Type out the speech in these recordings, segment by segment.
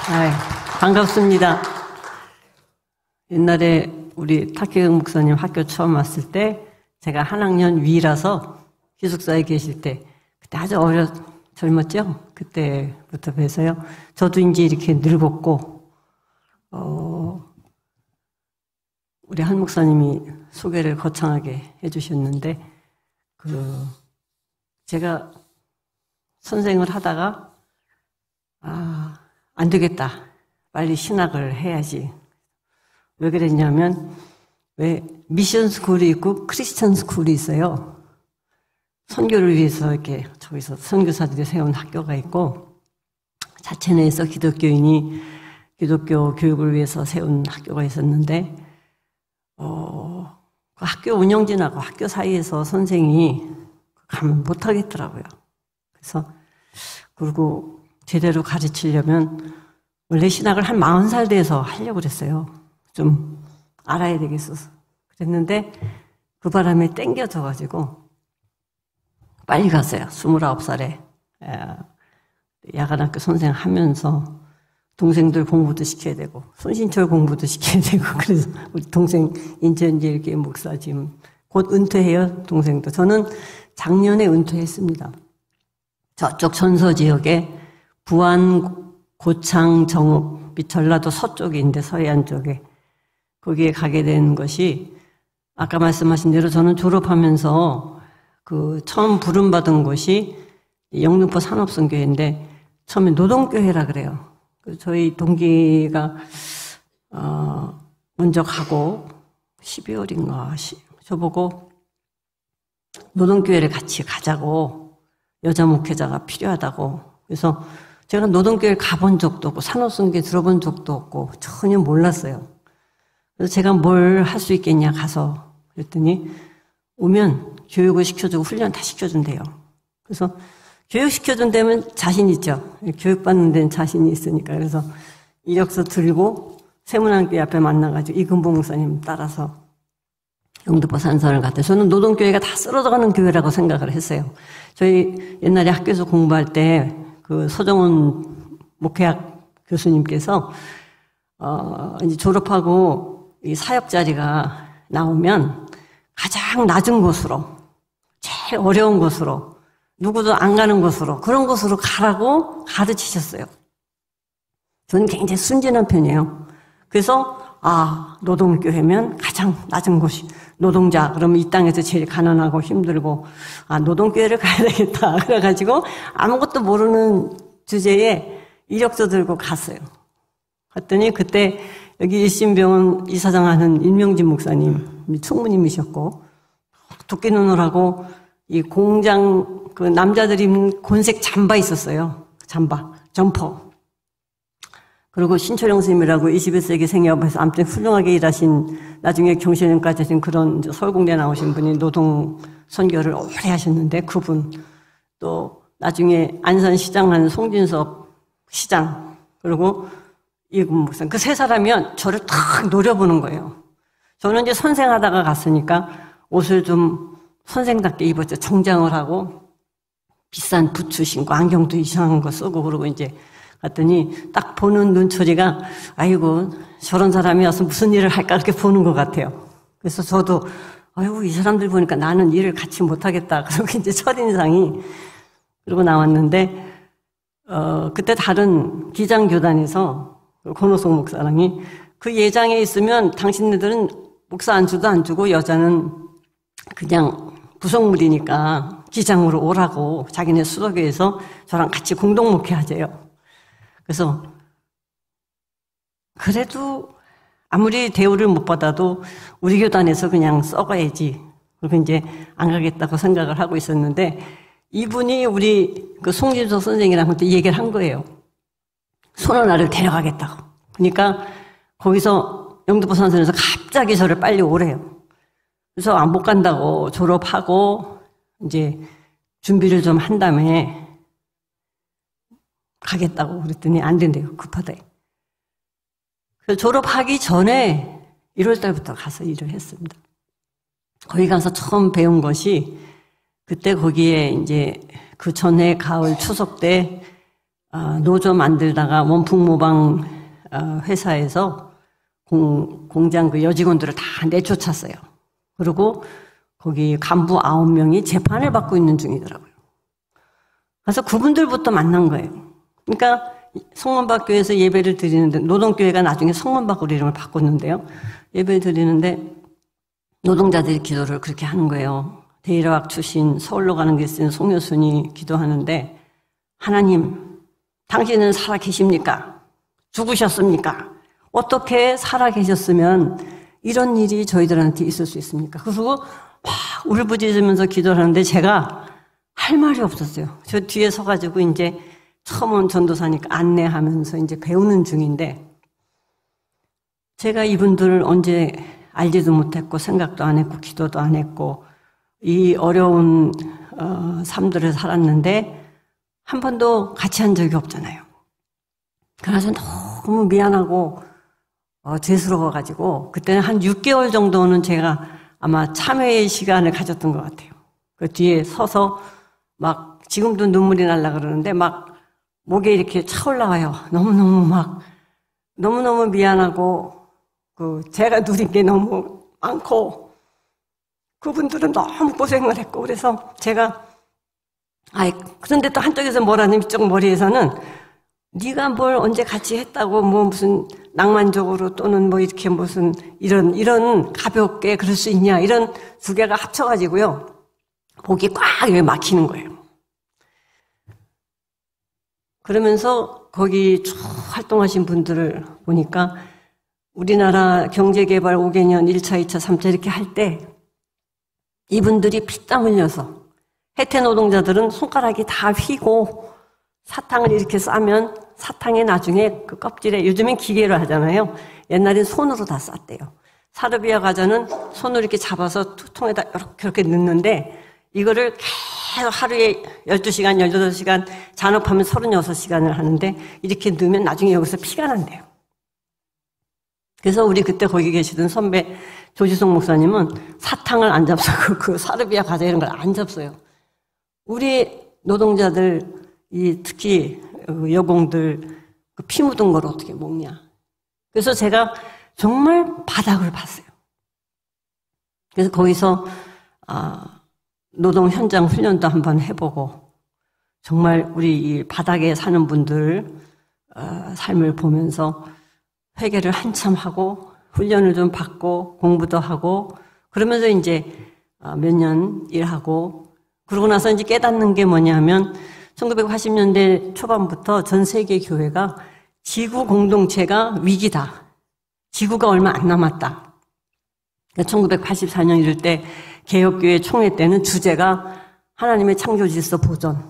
아이, 반갑습니다. 옛날에 우리 탁혜경 목사님 학교 처음 왔을 때 제가 한 학년 위라서 기숙사에 계실 때 그때 아주 젊었죠? 그때부터 뵈서요. 저도 이제 이렇게 늙었고 우리 한 목사님이 소개를 거창하게 해주셨는데 제가 선생을 하다가 안 되겠다. 빨리 신학을 해야지. 왜 그랬냐면 왜 미션 스쿨이 있고 크리스천 스쿨이 있어요. 선교를 위해서 이렇게 저기서 선교사들이 세운 학교가 있고 자체 내에서 기독교인이 기독교 교육을 위해서 세운 학교가 있었는데 그 학교 운영진하고 학교 사이에서 선생이 가면 못하겠더라고요. 그래서 그리고 제대로 가르치려면 원래 신학을 한 40살 돼서 하려고 그랬어요. 좀 알아야 되겠어서. 그랬는데 그 바람에 땡겨져가지고 빨리 갔어요. 29살에 야간학교 선생 하면서 동생들 공부도 시켜야 되고 손신철 공부도 시켜야 되고 그래서 우리 동생 인천지일 교회 목사 지금 곧 은퇴해요. 동생도. 저는 작년에 은퇴했습니다. 저쪽 전서 지역에 부안, 고창, 정읍, 전라도 서쪽인데 서해안 쪽에 거기에 가게 된 것이 아까 말씀하신 대로 저는 졸업하면서 처음 부름받은 곳이 영등포 산업선교회인데 처음에 노동교회라 그래요. 저희 동기가 먼저 가고 12월인가 저보고 노동교회를 같이 가자고 여자 목회자가 필요하다고 그래서 제가 노동교회를 가본 적도 없고 산업선교회 들어본 적도 없고 전혀 몰랐어요. 그래서 제가 뭘 할 수 있겠냐 가서 그랬더니 오면 교육을 시켜주고 훈련 다 시켜준대요. 그래서 교육 시켜준다면 자신 있죠. 교육받는 데는 자신이 있으니까. 그래서 이력서 들고 세문안교회 앞에 만나가지고 이근봉 목사님 따라서 영등포 산선을 갔대요. 저는 노동교회가 다 쓰러져가는 교회라고 생각을 했어요. 저희 옛날에 학교에서 공부할 때 서정훈 목회학 교수님께서 이제 졸업하고 이 사역 자리가 나오면 가장 낮은 곳으로, 제일 어려운 곳으로, 누구도 안 가는 곳으로, 그런 곳으로 가라고 가르치셨어요. 저는 굉장히 순진한 편이에요. 그래서 노동교회면 가장 낮은 곳이 노동자, 그러면 이 땅에서 제일 가난하고 힘들고 노동교회를 가야 되겠다. 그래가지고 아무것도 모르는 주제에 이력서 들고 갔어요. 갔더니 그때 여기 일신병원 이사장 하는 임명진 목사님, 총무님이셨고 도끼 눈으라고 이 공장 남자들이 입는 곤색 잠바 있었어요. 잠바, 점퍼. 그리고 신초령 스님이라고 21세기 생애업에서 아무튼 훌륭하게 일하신 나중에 경실련까지 하신 그런 서울공대 나오신 분이 노동 선교를 오래 하셨는데 그분 또 나중에 안산시장 한 송진섭 시장 그리고 이금 목사 그 세 사람이면 저를 탁 노려보는 거예요. 저는 이제 선생하다가 갔으니까 옷을 좀 선생답게 입었죠. 정장을 하고 비싼 부츠 신고 안경도 이상한 거 쓰고 그러고 이제 갔더니 딱 보는 눈초리가 아이고 저런 사람이 와서 무슨 일을 할까 그렇게 보는 것 같아요. 그래서 저도 아이고 이 사람들 보니까 나는 일을 같이 못하겠다. 그러고 이제 첫인상이 그러고 나왔는데 그때 다른 기장교단에서 권호성 목사랑이 그 예장에 있으면 당신네들은 목사 안주도 안 주고 여자는 그냥 부속물이니까 기장으로 오라고 자기네 수도교에서 저랑 같이 공동 목회하재요. 그래서 그래도 아무리 대우를 못 받아도 우리 교단에서 그냥 썩어야지. 그리고 이제 안 가겠다고 생각을 하고 있었는데 이분이 우리 송진석 선생이랑 그때 얘기를 한 거예요. 손을 나를 데려가겠다고. 그러니까 거기서 영등포 산선에서 갑자기 저를 빨리 오래요. 그래서 안 못 간다고 졸업하고 이제 준비를 좀 한 다음에 가겠다고 그랬더니 안 된대요. 급하대. 그래서 졸업하기 전에 1월 달부터 가서 일을 했습니다. 거기 가서 처음 배운 것이 그때 거기에 이제 그 전해 가을 추석 때 노조 만들다가 원풍모방 회사에서 공장 그 여직원들을 다 내쫓았어요. 그리고 거기 간부 9명이 재판을 받고 있는 중이더라고요. 그래서 그분들부터 만난 거예요. 그러니까 성문박교에서 예배를 드리는데, 노동교회가 나중에 성문박으로 이름을 바꿨는데요. 예배를 드리는데 노동자들이 기도를 그렇게 하는 거예요. 대일학 출신 서울로 가는 길 쓴 송여순이 기도하는데, 하나님, 당신은 살아 계십니까? 죽으셨습니까? 어떻게 살아 계셨으면 이런 일이 저희들한테 있을 수 있습니까? 그리고 막 울부짖으면서 기도를 하는데 제가 할 말이 없었어요. 저 뒤에 서가지고 이제 처음 온 전도사니까 안내하면서 이제 배우는 중인데, 제가 이분들을 언제 알지도 못했고 생각도 안 했고 기도도 안 했고 이 어려운 삶들을 살았는데 한 번도 같이 한 적이 없잖아요. 그래서 너무 미안하고 죄스러워가지고 그때는 한 6개월 정도는 제가 아마 참회의 시간을 가졌던 것 같아요. 그 뒤에 서서 막 지금도 눈물이 날라 그러는데 막 목에 이렇게 차올라와요. 너무너무 미안하고 제가 누린 게 너무 많고 그분들은 너무 고생을 했고, 그래서 제가 그런데 또 한쪽에서 뭐라는 이쪽 머리에서는 네가 뭘 언제 같이 했다고 뭐 무슨 낭만적으로 또는 뭐 이렇게 무슨 이런 가볍게 그럴 수 있냐, 이런 두 개가 합쳐가지고요 목이 꽉 막히는 거예요. 그러면서 거기 쭉 활동하신 분들을 보니까 우리나라 경제개발 5개년 1차, 2차, 3차 이렇게 할 때 이분들이 피땀 흘려서, 혜태 노동자들은 손가락이 다 휘고 사탕을 이렇게 싸면 사탕에 나중에 그 껍질에, 요즘엔 기계로 하잖아요. 옛날엔 손으로 다 쌌대요. 사르비아 과자는 손으로 이렇게 잡아서 통에다 이렇게 넣는데 이거를 계속 하루에 12시간, 18시간 잔업하면 36시간을 하는데 이렇게 넣으면 나중에 여기서 피가 난대요. 그래서 우리 그때 거기 계시던 선배 조지성 목사님은 사탕을 안 잡수고 그 사르비아 과자 이런 걸 안 잡숴요. 우리 노동자들, 특히 여공들 피 묻은 걸 어떻게 먹냐. 그래서 제가 정말 바닥을 봤어요. 그래서 거기서 노동 현장 훈련도 한번 해보고 정말 우리 이 바닥에 사는 분들 삶을 보면서 회개를 한참 하고 훈련을 좀 받고 공부도 하고 그러면서 이제 몇 년 일하고, 그러고 나서 이제 깨닫는 게 뭐냐면 1980년대 초반부터 전 세계 교회가 지구 공동체가 위기다. 지구가 얼마 안 남았다. 1984년 이럴 때 개혁교회 총회 때는 주제가 하나님의 창조 질서 보존,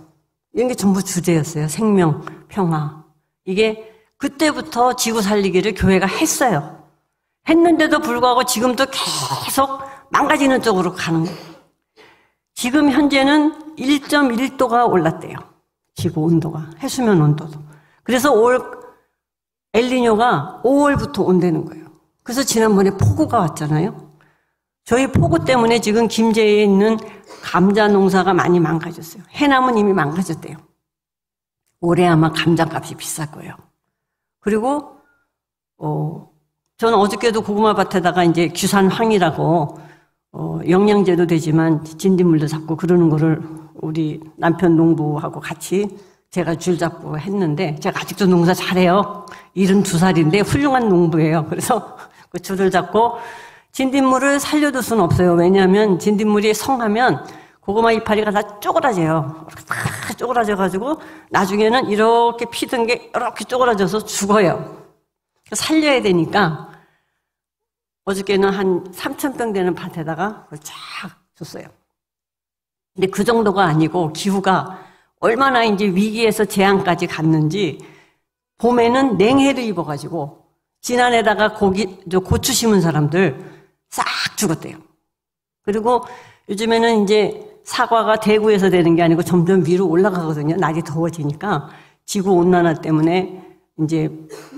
이런 게 전부 주제였어요. 생명, 평화. 이게 그때부터 지구 살리기를 교회가 했어요. 했는데도 불구하고 지금도 계속 망가지는 쪽으로 가는 거예요. 지금 현재는 1.1도가 올랐대요. 지구 온도가, 해수면 온도도. 그래서 엘니뇨가 5월부터 온다는 거예요. 그래서 지난번에 폭우가 왔잖아요. 저희 폭우 때문에 지금 김제에 있는 감자 농사가 많이 망가졌어요. 해남은 이미 망가졌대요. 올해 아마 감자값이 비쌀 거예요. 그리고 저는 어저께도 고구마 밭에다가 이제 규산황이라고 영양제도 되지만 진딧물도 잡고 그러는 거를 우리 남편 농부하고 같이 제가 줄 잡고 했는데, 제가 아직도 농사 잘해요. 72살인데 훌륭한 농부예요. 그래서 그 줄을 잡고 진딧물을 살려둘 수는 없어요. 왜냐하면 진딧물이 성하면 고구마 이파리가 다 쪼그라져요. 다 쪼그라져가지고 나중에는 이렇게 피든 게 이렇게 쪼그라져서 죽어요. 살려야 되니까 어저께는 한 3,000평 되는 밭에다가 그걸 쫙 줬어요. 근데 그 정도가 아니고 기후가 얼마나 이제 위기에서 재앙까지 갔는지, 봄에는 냉해를 입어가지고 지난해다가 고추 심은 사람들 싹 죽었대요. 그리고 요즘에는 이제 사과가 대구에서 되는 게 아니고 점점 위로 올라가거든요. 날이 더워지니까 지구 온난화 때문에 이제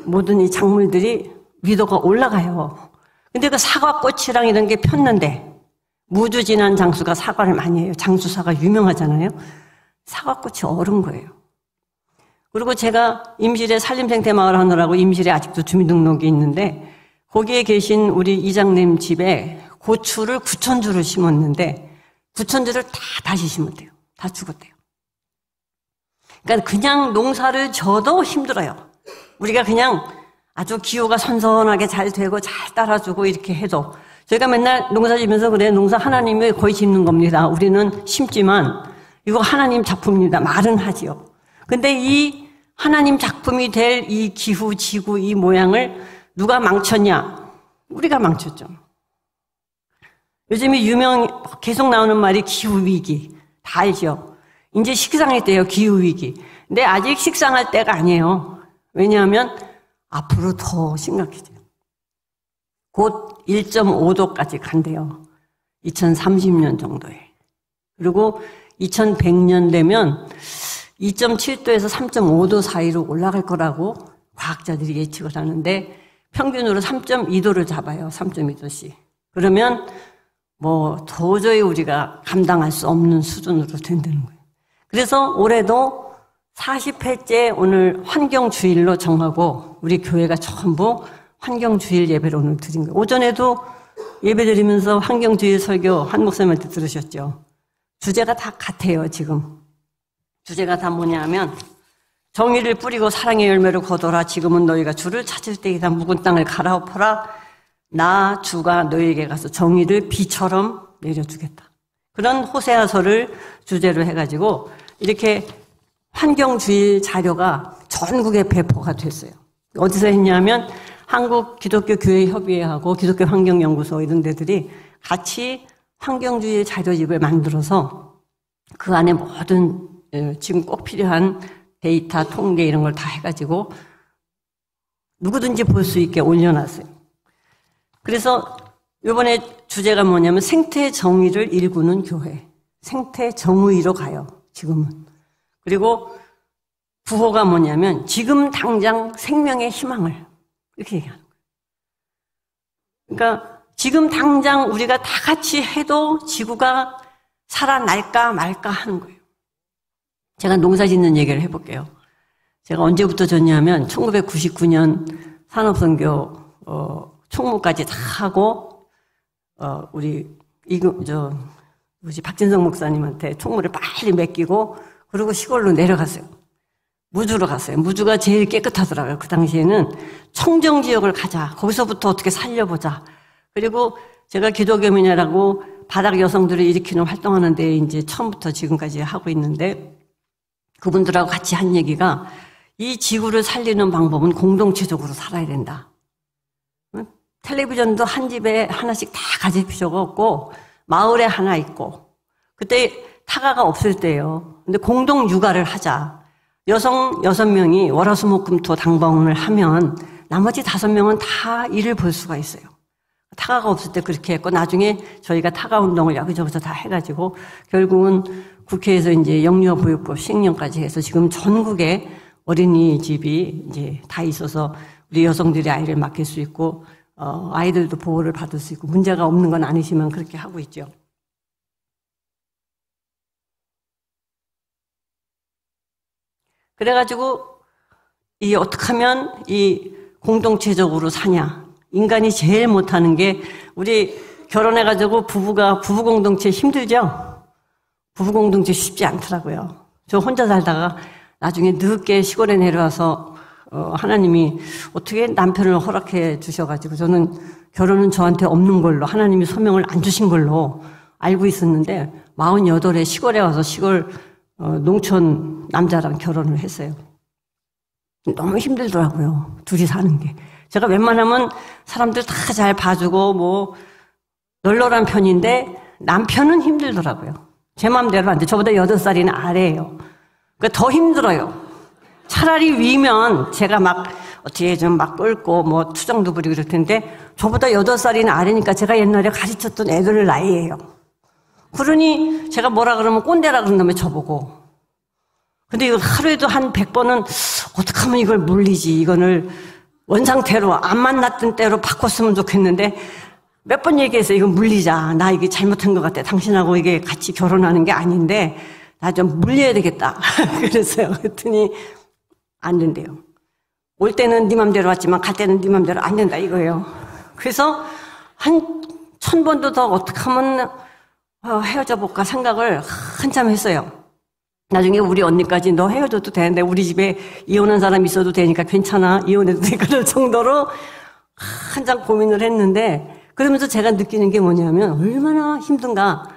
모든 이 작물들이 위도가 올라가요. 근데 그 사과꽃이랑 이런 게 폈는데, 무주 지난 장수가 사과를 많이 해요. 장수사가 유명하잖아요. 사과꽃이 얼은 거예요. 그리고 제가 임실에 산림생태마을 하느라고 임실에 아직도 주민등록이 있는데 거기에 계신 우리 이장님 집에 고추를 9,000주를 심었는데 9,000주를 다 다시 심었대요. 다 죽었대요. 그러니까 그냥 농사를 져도 힘들어요. 우리가 그냥 아주 기후가 선선하게 잘 되고 잘 따라주고 이렇게 해도 저희가 맨날 농사 지면서 그래 농사 하나님이 거의 짓는 겁니다. 우리는 심지만 이거 하나님 작품입니다. 말은 하지요. 근데 이 하나님 작품이 될 이 기후, 지구, 이 모양을 누가 망쳤냐? 우리가 망쳤죠. 요즘에 계속 나오는 말이 기후위기. 다 알죠? 이제 식상했대요, 기후위기. 근데 아직 식상할 때가 아니에요. 왜냐하면 앞으로 더 심각해져요. 곧 1.5도까지 간대요. 2030년 정도에. 그리고 2100년 되면 2.7도에서 3.5도 사이로 올라갈 거라고 과학자들이 예측을 하는데 평균으로 3.2도를 잡아요. 3.2도씩. 그러면 뭐 도저히 우리가 감당할 수 없는 수준으로 된다는 거예요. 그래서 올해도 40회째 오늘 환경주일로 정하고 우리 교회가 전부 환경주일 예배를 오늘 드린 거예요. 오전에도 예배 드리면서 환경주일 설교 한 목사님한테 들으셨죠? 주제가 다 같아요, 지금. 주제가 다 뭐냐 하면 정의를 뿌리고 사랑의 열매를 거둬라. 지금은 너희가 주를 찾을 때이다. 묵은 땅을 갈아엎어라. 나 주가 너희에게 가서 정의를 비처럼 내려주겠다. 그런 호세아서를 주제로 해가지고 이렇게 환경주일 자료가 전국에 배포가 됐어요. 어디서 했냐면 한국 기독교 교회 협의회하고 기독교 환경연구소 이런 데들이 같이 환경주일 자료집을 만들어서 그 안에 모든 지금 꼭 필요한 데이터, 통계 이런 걸 다 해가지고 누구든지 볼 수 있게 올려놨어요. 그래서 이번에 주제가 뭐냐면 생태 정의를 일구는 교회. 생태 정의로 가요, 지금은. 그리고 구호가 뭐냐면 지금 당장 생명의 희망을 이렇게 얘기하는 거예요. 그러니까 지금 당장 우리가 다 같이 해도 지구가 살아날까 말까 하는 거예요. 제가 농사 짓는 얘기를 해볼게요. 제가 언제부터 졌냐면 1999년 산업선교 총무까지 다 하고 우리 박진성 목사님한테 총무를 빨리 맡기고 그리고 시골로 내려갔어요. 무주로 갔어요. 무주가 제일 깨끗하더라고요. 그 당시에는 청정지역을 가자. 거기서부터 어떻게 살려보자. 그리고 제가 기독교민이라고 바닥 여성들을 일으키는 활동하는데 이제 처음부터 지금까지 하고 있는데 그분들하고 같이 한 얘기가 이 지구를 살리는 방법은 공동체적으로 살아야 된다. 텔레비전도 한 집에 하나씩 다 가질 필요가 없고 마을에 하나 있고 그때 타가가 없을 때예요. 근데 공동 육아를 하자. 여성 6명이 월화수목금토 당번을 하면 나머지 5명은 다 일을 볼 수가 있어요. 타가가 없을 때 그렇게 했고 나중에 저희가 타가 운동을 여기저기서 다 해가지고 결국은 국회에서 이제 영유아보육법 시행령까지 해서 지금 전국에 어린이집이 이제 다 있어서 우리 여성들이 아이를 맡길 수 있고 아이들도 보호를 받을 수 있고 문제가 없는 건 아니지만 그렇게 하고 있죠. 그래가지고 이 어떻게 하면 이 공동체적으로 사냐. 인간이 제일 못하는 게 우리 결혼해가지고 부부 공동체 힘들죠? 부부 공동체 쉽지 않더라고요. 저 혼자 살다가 나중에 늦게 시골에 내려와서 하나님이 어떻게 남편을 허락해 주셔가지고 저는 결혼은 저한테 없는 걸로 하나님이 소명을 안 주신 걸로 알고 있었는데 48에 시골에 와서 시골 농촌 남자랑 결혼을 했어요. 너무 힘들더라고요. 둘이 사는 게. 제가 웬만하면 사람들 다 잘 봐주고 뭐 널널한 편인데 남편은 힘들더라고요. 제 마음대로 안 돼. 저보다 8살이나 아래예요. 그러니까 더 힘들어요. 차라리 위면 제가 막 어떻게 좀 막 끌고 뭐 투정도 부리고 그럴 텐데 저보다 8살이나 아래니까 제가 옛날에 가르쳤던 애들 나이예요. 그러니 제가 뭐라 그러면 꼰대라 그런다며 저보고. 근데 이거 하루에도 한 100번은 어떻게 하면 이걸 물리지. 이거를 원상태로 안 만났던 때로 바꿨으면 좋겠는데 몇 번 얘기해서 이거 물리자. 나 이게 잘못한 것 같아. 당신하고 이게 같이 결혼하는 게 아닌데 나 좀 물려야 되겠다. 그랬어요. 그랬더니 안 된대요. 올 때는 네 맘대로 왔지만 갈 때는 네 맘대로 안 된다 이거예요. 그래서 한 1000번도 더 어떻게 하면 헤어져 볼까 생각을 한참 했어요. 나중에 우리 언니까지 너 헤어져도 되는데 우리 집에 이혼한 사람 있어도 되니까 괜찮아. 이혼해도 되니까 그럴 정도로 한참 고민을 했는데 그러면서 제가 느끼는 게 뭐냐면 얼마나 힘든가.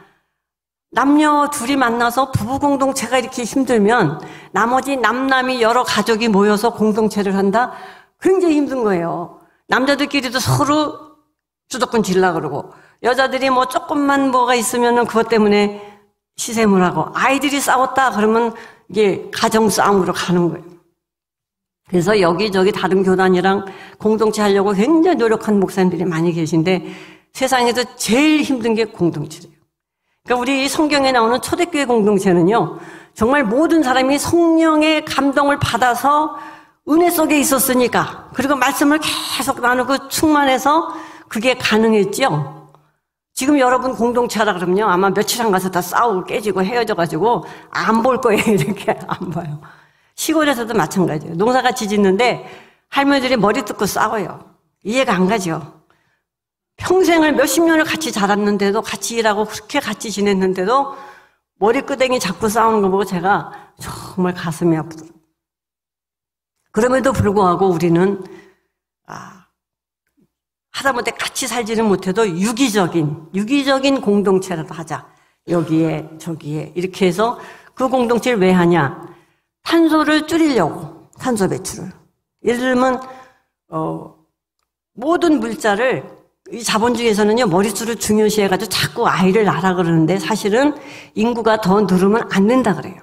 남녀 둘이 만나서 부부 공동체가 이렇게 힘들면 나머지 남남이 여러 가족이 모여서 공동체를 한다? 굉장히 힘든 거예요. 남자들끼리도 서로 주도권 질라 그러고 여자들이 뭐 조금만 뭐가 있으면은 그것 때문에 시샘을 하고 아이들이 싸웠다 그러면 이게 가정 싸움으로 가는 거예요. 그래서 여기저기 다른 교단이랑 공동체 하려고 굉장히 노력한 목사님들이 많이 계신데 세상에서 제일 힘든 게 공동체예요. 그러니까 우리 성경에 나오는 초대교회 공동체는요, 정말 모든 사람이 성령의 감동을 받아서 은혜 속에 있었으니까, 그리고 말씀을 계속 나누고 충만해서 그게 가능했죠. 지금 여러분 공동체 하라 그러면요, 아마 며칠 안 가서 다 싸우고 깨지고 헤어져가지고 안 볼 거예요. 이렇게 안 봐요. 시골에서도 마찬가지예요. 농사같이 짓는데 할머니들이 머리 뜯고 싸워요. 이해가 안 가죠. 평생을 몇십 년을 같이 자랐는데도 같이 일하고 그렇게 같이 지냈는데도 머리끄댕이 잡고 싸우는 거 보고 제가 정말 가슴이 아프더라고요. 그럼에도 불구하고 우리는 하다못해 같이 살지는 못해도 유기적인 공동체라도 하자. 여기에 저기에 이렇게 해서 그 공동체를 왜 하냐. 탄소를 줄이려고. 탄소 배출을. 예를 들면 모든 물자를 이 자본주의에서는요, 머릿수를 중요시해가지고 자꾸 아이를 낳으라 그러는데 사실은 인구가 더 늘으면 안 된다 그래요.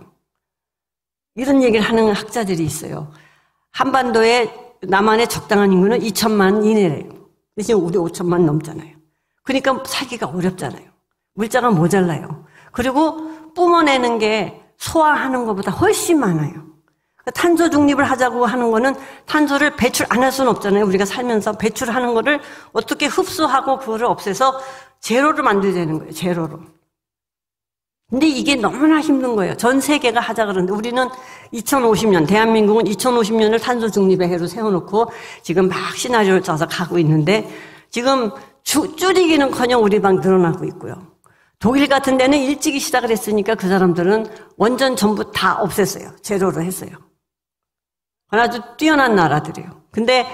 이런 얘기를 하는 학자들이 있어요. 한반도의 남한의 적당한 인구는 2천만 이내래요. 지금 우리 5천만 넘잖아요. 그러니까 살기가 어렵잖아요. 물자가 모자라요. 그리고 뿜어내는 게 소화하는 것보다 훨씬 많아요. 탄소 중립을 하자고 하는 거는 탄소를 배출 안 할 수는 없잖아요. 우리가 살면서 배출하는 거를 어떻게 흡수하고 그거를 없애서 제로를 만들어야 되는 거예요. 제로로. 근데 이게 너무나 힘든 거예요. 전 세계가 하자 그러는데 우리는 2050년, 대한민국은 2050년을 탄소 중립의 해로 세워놓고 지금 막 시나리오를 짜서 가고 있는데 지금 줄이기는커녕 우리 방 늘어나고 있고요. 독일 같은 데는 일찍이 시작을 했으니까 그 사람들은 완전 전부 다 없앴어요. 제로로 했어요. 아주 뛰어난 나라들이에요. 근데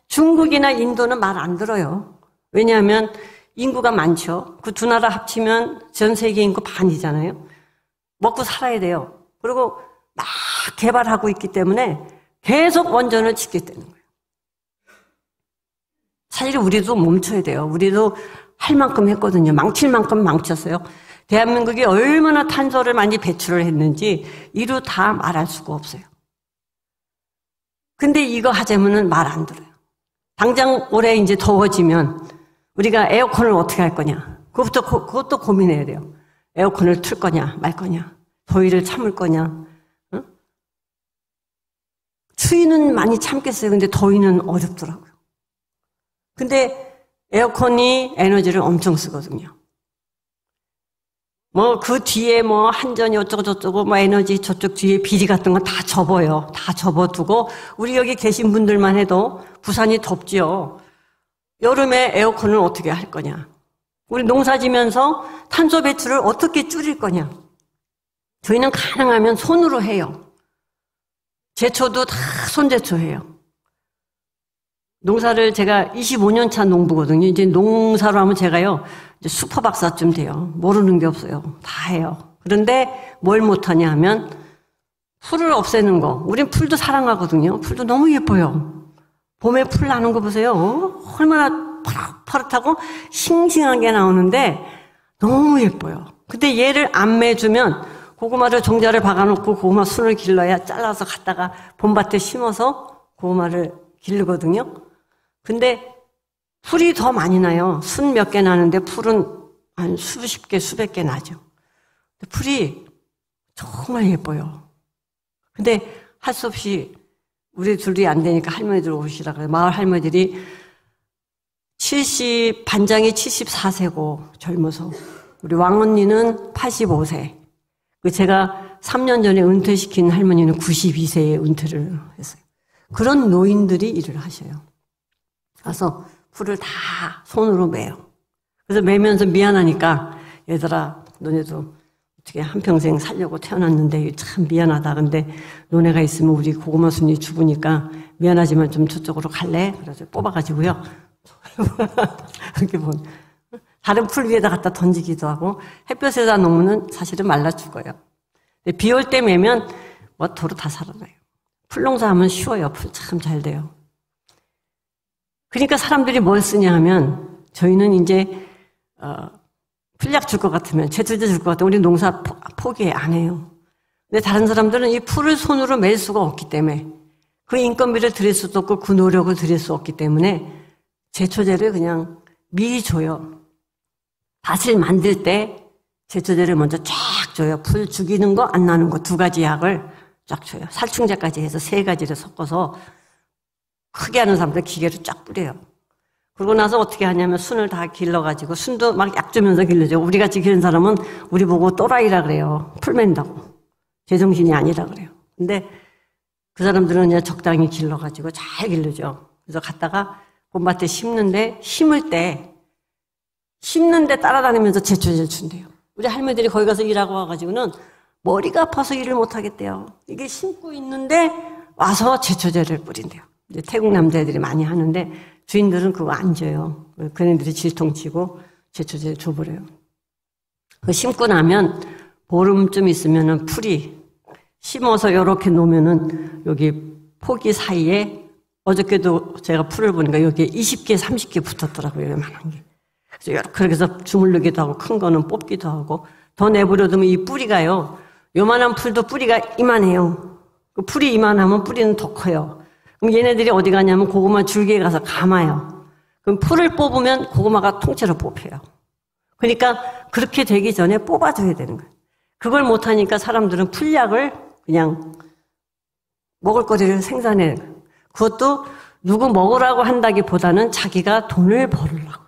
중국이나 인도는 말 안 들어요. 왜냐하면 인구가 많죠. 그 두 나라 합치면 전 세계 인구 반이잖아요. 먹고 살아야 돼요. 그리고 막 개발하고 있기 때문에 계속 원전을 짓게 되는 거예요. 사실 우리도 멈춰야 돼요. 우리도 할 만큼 했거든요. 망칠 만큼 망쳤어요. 대한민국이 얼마나 탄소를 많이 배출을 했는지 이루 다 말할 수가 없어요. 근데 이거 하자면은 말 안 들어요. 당장 올해 이제 더워지면 우리가 에어컨을 어떻게 할 거냐. 그것도 고민해야 돼요. 에어컨을 틀 거냐, 말 거냐. 더위를 참을 거냐. 응? 추위는 많이 참겠어요. 근데 더위는 어렵더라고요. 근데 에어컨이 에너지를 엄청 쓰거든요. 뭐 그 뒤에 뭐 한전이 어쩌고 저쩌고 뭐 에너지 저쪽 뒤에 비리 같은 건 다 접어요. 다 접어두고 우리 여기 계신 분들만 해도 부산이 덥지요. 여름에 에어컨을 어떻게 할 거냐. 우리 농사지면서 탄소 배출을 어떻게 줄일 거냐. 저희는 가능하면 손으로 해요. 제초도 다 손제초해요. 농사를 제가 25년 차 농부거든요. 이제 농사로 하면 제가요, 이제 슈퍼 박사쯤 돼요. 모르는 게 없어요. 다 해요. 그런데 뭘 못하냐 하면 풀을 없애는 거. 우린 풀도 사랑하거든요. 풀도 너무 예뻐요. 봄에 풀 나는 거 보세요. 얼마나 파릇파릇하고 싱싱하게 나오는데 너무 예뻐요. 근데 얘를 안 매주면 고구마를 종자를 박아놓고 고구마 순을 길러야 잘라서 갖다가 봄밭에 심어서 고구마를 기르거든요. 근데 풀이 더 많이 나요. 순 몇 개 나는데 풀은 한 수십 개, 수백 개 나죠. 풀이 정말 예뻐요. 근데 할 수 없이 우리 둘이 안 되니까 할머니들 오시라 그래요. 마을 할머니들이 반장이 74세고 젊어서 우리 왕언니는 85세. 제가 3년 전에 은퇴시킨 할머니는 92세에 은퇴를 했어요. 그런 노인들이 일을 하셔요. 가서 풀을 다 손으로 매요. 그래서 매면서 미안하니까 얘들아 너네도 어떻게 한평생 살려고 태어났는데 참 미안하다. 근데 너네가 있으면 우리 고구마 순이 죽으니까 미안하지만 좀 저쪽으로 갈래? 그래서 뽑아가지고요. 이렇게 보면 다른 풀 위에다 갖다 던지기도 하고 햇볕에다 놓으면 사실은 말라 죽어요. 비 올 때 매면 뭐 도로 다 살아나요. 풀농사 하면 쉬워요. 풀 참 잘 돼요. 그러니까 사람들이 뭘 쓰냐 하면 저희는 이제 풀약 줄 것 같으면 제초제 줄 것 같으면 우리 농사 포기 안 해요. 근데 다른 사람들은 이 풀을 손으로 맬 수가 없기 때문에 그 인건비를 들일 수도 없고 그 노력을 들일 수 없기 때문에 제초제를 그냥 미리 줘요. 밭을 만들 때 제초제를 먼저 쫙 줘요. 풀 죽이는 거 안 나는 거 2가지 약을 쫙 줘요. 살충제까지 해서 3가지를 섞어서 크게 하는 사람들 기계로 쫙 뿌려요. 그러고 나서 어떻게 하냐면 순을 다 길러가지고 순도 막 약 주면서 길러죠. 우리 같이 기른 사람은 우리 보고 또라이라 그래요. 풀 맨다고. 제정신이 아니라 그래요. 근데 그 사람들은 그냥 적당히 길러가지고 잘 길르죠. 그래서 갔다가 봄밭에 심는데 따라다니면서 제초제를 준대요. 우리 할머니들이 거기 가서 일하고 와가지고는 머리가 아파서 일을 못 하겠대요. 이게 심고 있는데 와서 제초제를 뿌린대요. 이제 태국 남자애들이 많이 하는데 주인들은 그거 안 줘요. 그네들이 질통치고 제초제를 줘버려요. 그 심고 나면 보름쯤 있으면은 풀이 심어서 이렇게 놓으면은 여기 포기 사이에 어저께도 제가 풀을 보니까 여기에 20개, 30개 붙었더라고요. 요만한 게. 그래서 그렇게 해서 주물르기도 하고 큰 거는 뽑기도 하고 더 내버려두면 이 뿌리가요. 요만한 풀도 뿌리가 이만해요. 그 풀이 이만하면 뿌리는 더 커요. 그럼 얘네들이 어디 가냐면 고구마 줄기에 가서 감아요. 그럼 풀을 뽑으면 고구마가 통째로 뽑혀요. 그러니까 그렇게 되기 전에 뽑아줘야 되는 거예요. 그걸 못하니까 사람들은 풀약을 그냥 먹을거리를 생산해요. 그것도 누구 먹으라고 한다기보다는 자기가 돈을 벌으려고.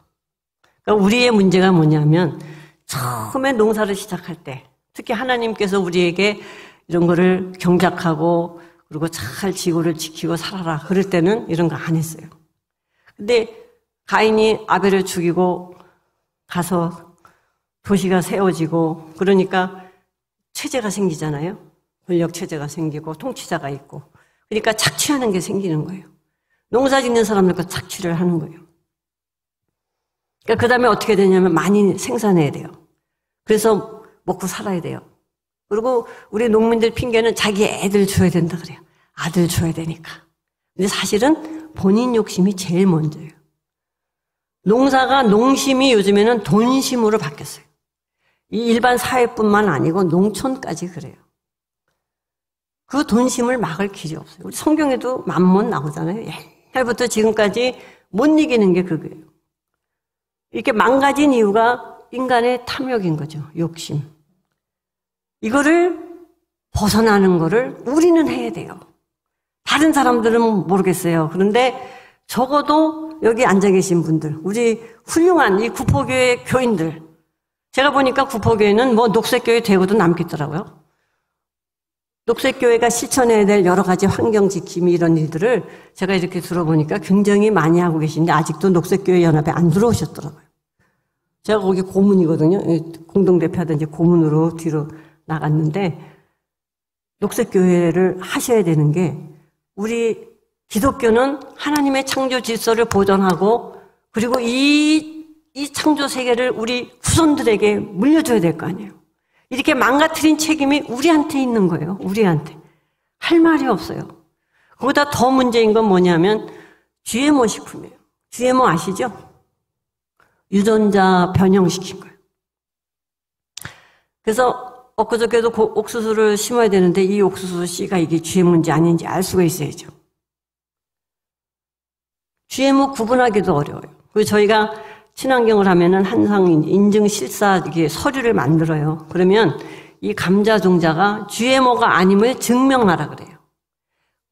그러니까 우리의 문제가 뭐냐면 처음에 농사를 시작할 때 특히 하나님께서 우리에게 이런 거를 경작하고 그리고 잘 지구를 지키고 살아라. 그럴 때는 이런 거 안 했어요. 근데 가인이 아벨을 죽이고 가서 도시가 세워지고 그러니까 체제가 생기잖아요. 권력 체제가 생기고 통치자가 있고 그러니까 착취하는 게 생기는 거예요. 농사 짓는 사람들과 착취를 하는 거예요. 그러니까 그 다음에 어떻게 되냐면 많이 생산해야 돼요. 그래서 먹고 살아야 돼요. 그리고 우리 농민들 핑계는 자기 애들 줘야 된다 그래요. 아들 줘야 되니까. 근데 사실은 본인 욕심이 제일 먼저예요. 농사가 농심이 요즘에는 돈심으로 바뀌었어요. 이 일반 사회뿐만 아니고 농촌까지 그래요. 그 돈심을 막을 길이 없어요. 우리 성경에도 만몬 나오잖아요. 옛날부터 지금까지 못 이기는 게 그거예요. 이렇게 망가진 이유가 인간의 탐욕인 거죠. 욕심. 이거를 벗어나는 거를 우리는 해야 돼요. 다른 사람들은 모르겠어요. 그런데 적어도 여기 앉아 계신 분들, 우리 훌륭한 이 구포교회 교인들, 제가 보니까 구포교회는 뭐 녹색교회 되고도 남겠더라고요. 녹색교회가 실천해야 될 여러 가지 환경 지킴 이런 일들을 제가 이렇게 들어보니까 굉장히 많이 하고 계신데 아직도 녹색교회 연합에 안 들어오셨더라고요. 제가 거기 고문이거든요. 공동대표 하던 이제 고문으로 뒤로 나갔는데 녹색교회를 하셔야 되는 게 우리 기독교는 하나님의 창조 질서를 보존하고 그리고 이 창조 세계를 우리 후손들에게 물려줘야 될 거 아니에요. 이렇게 망가뜨린 책임이 우리한테 있는 거예요. 우리한테. 할 말이 없어요. 그보다 더 문제인 건 뭐냐면 GMO 식품이에요. GMO 아시죠? 유전자 변형시킨 거예요. 그래서 엊그저께도 옥수수를 심어야 되는데 이 옥수수 씨가 이게 GMO인지 아닌지 알 수가 있어야죠. GMO 구분하기도 어려워요. 그리고 저희가 친환경을 하면은 항상 인증 실사 이게 서류를 만들어요. 그러면 이 감자 종자가 GMO가 아님을 증명하라 그래요.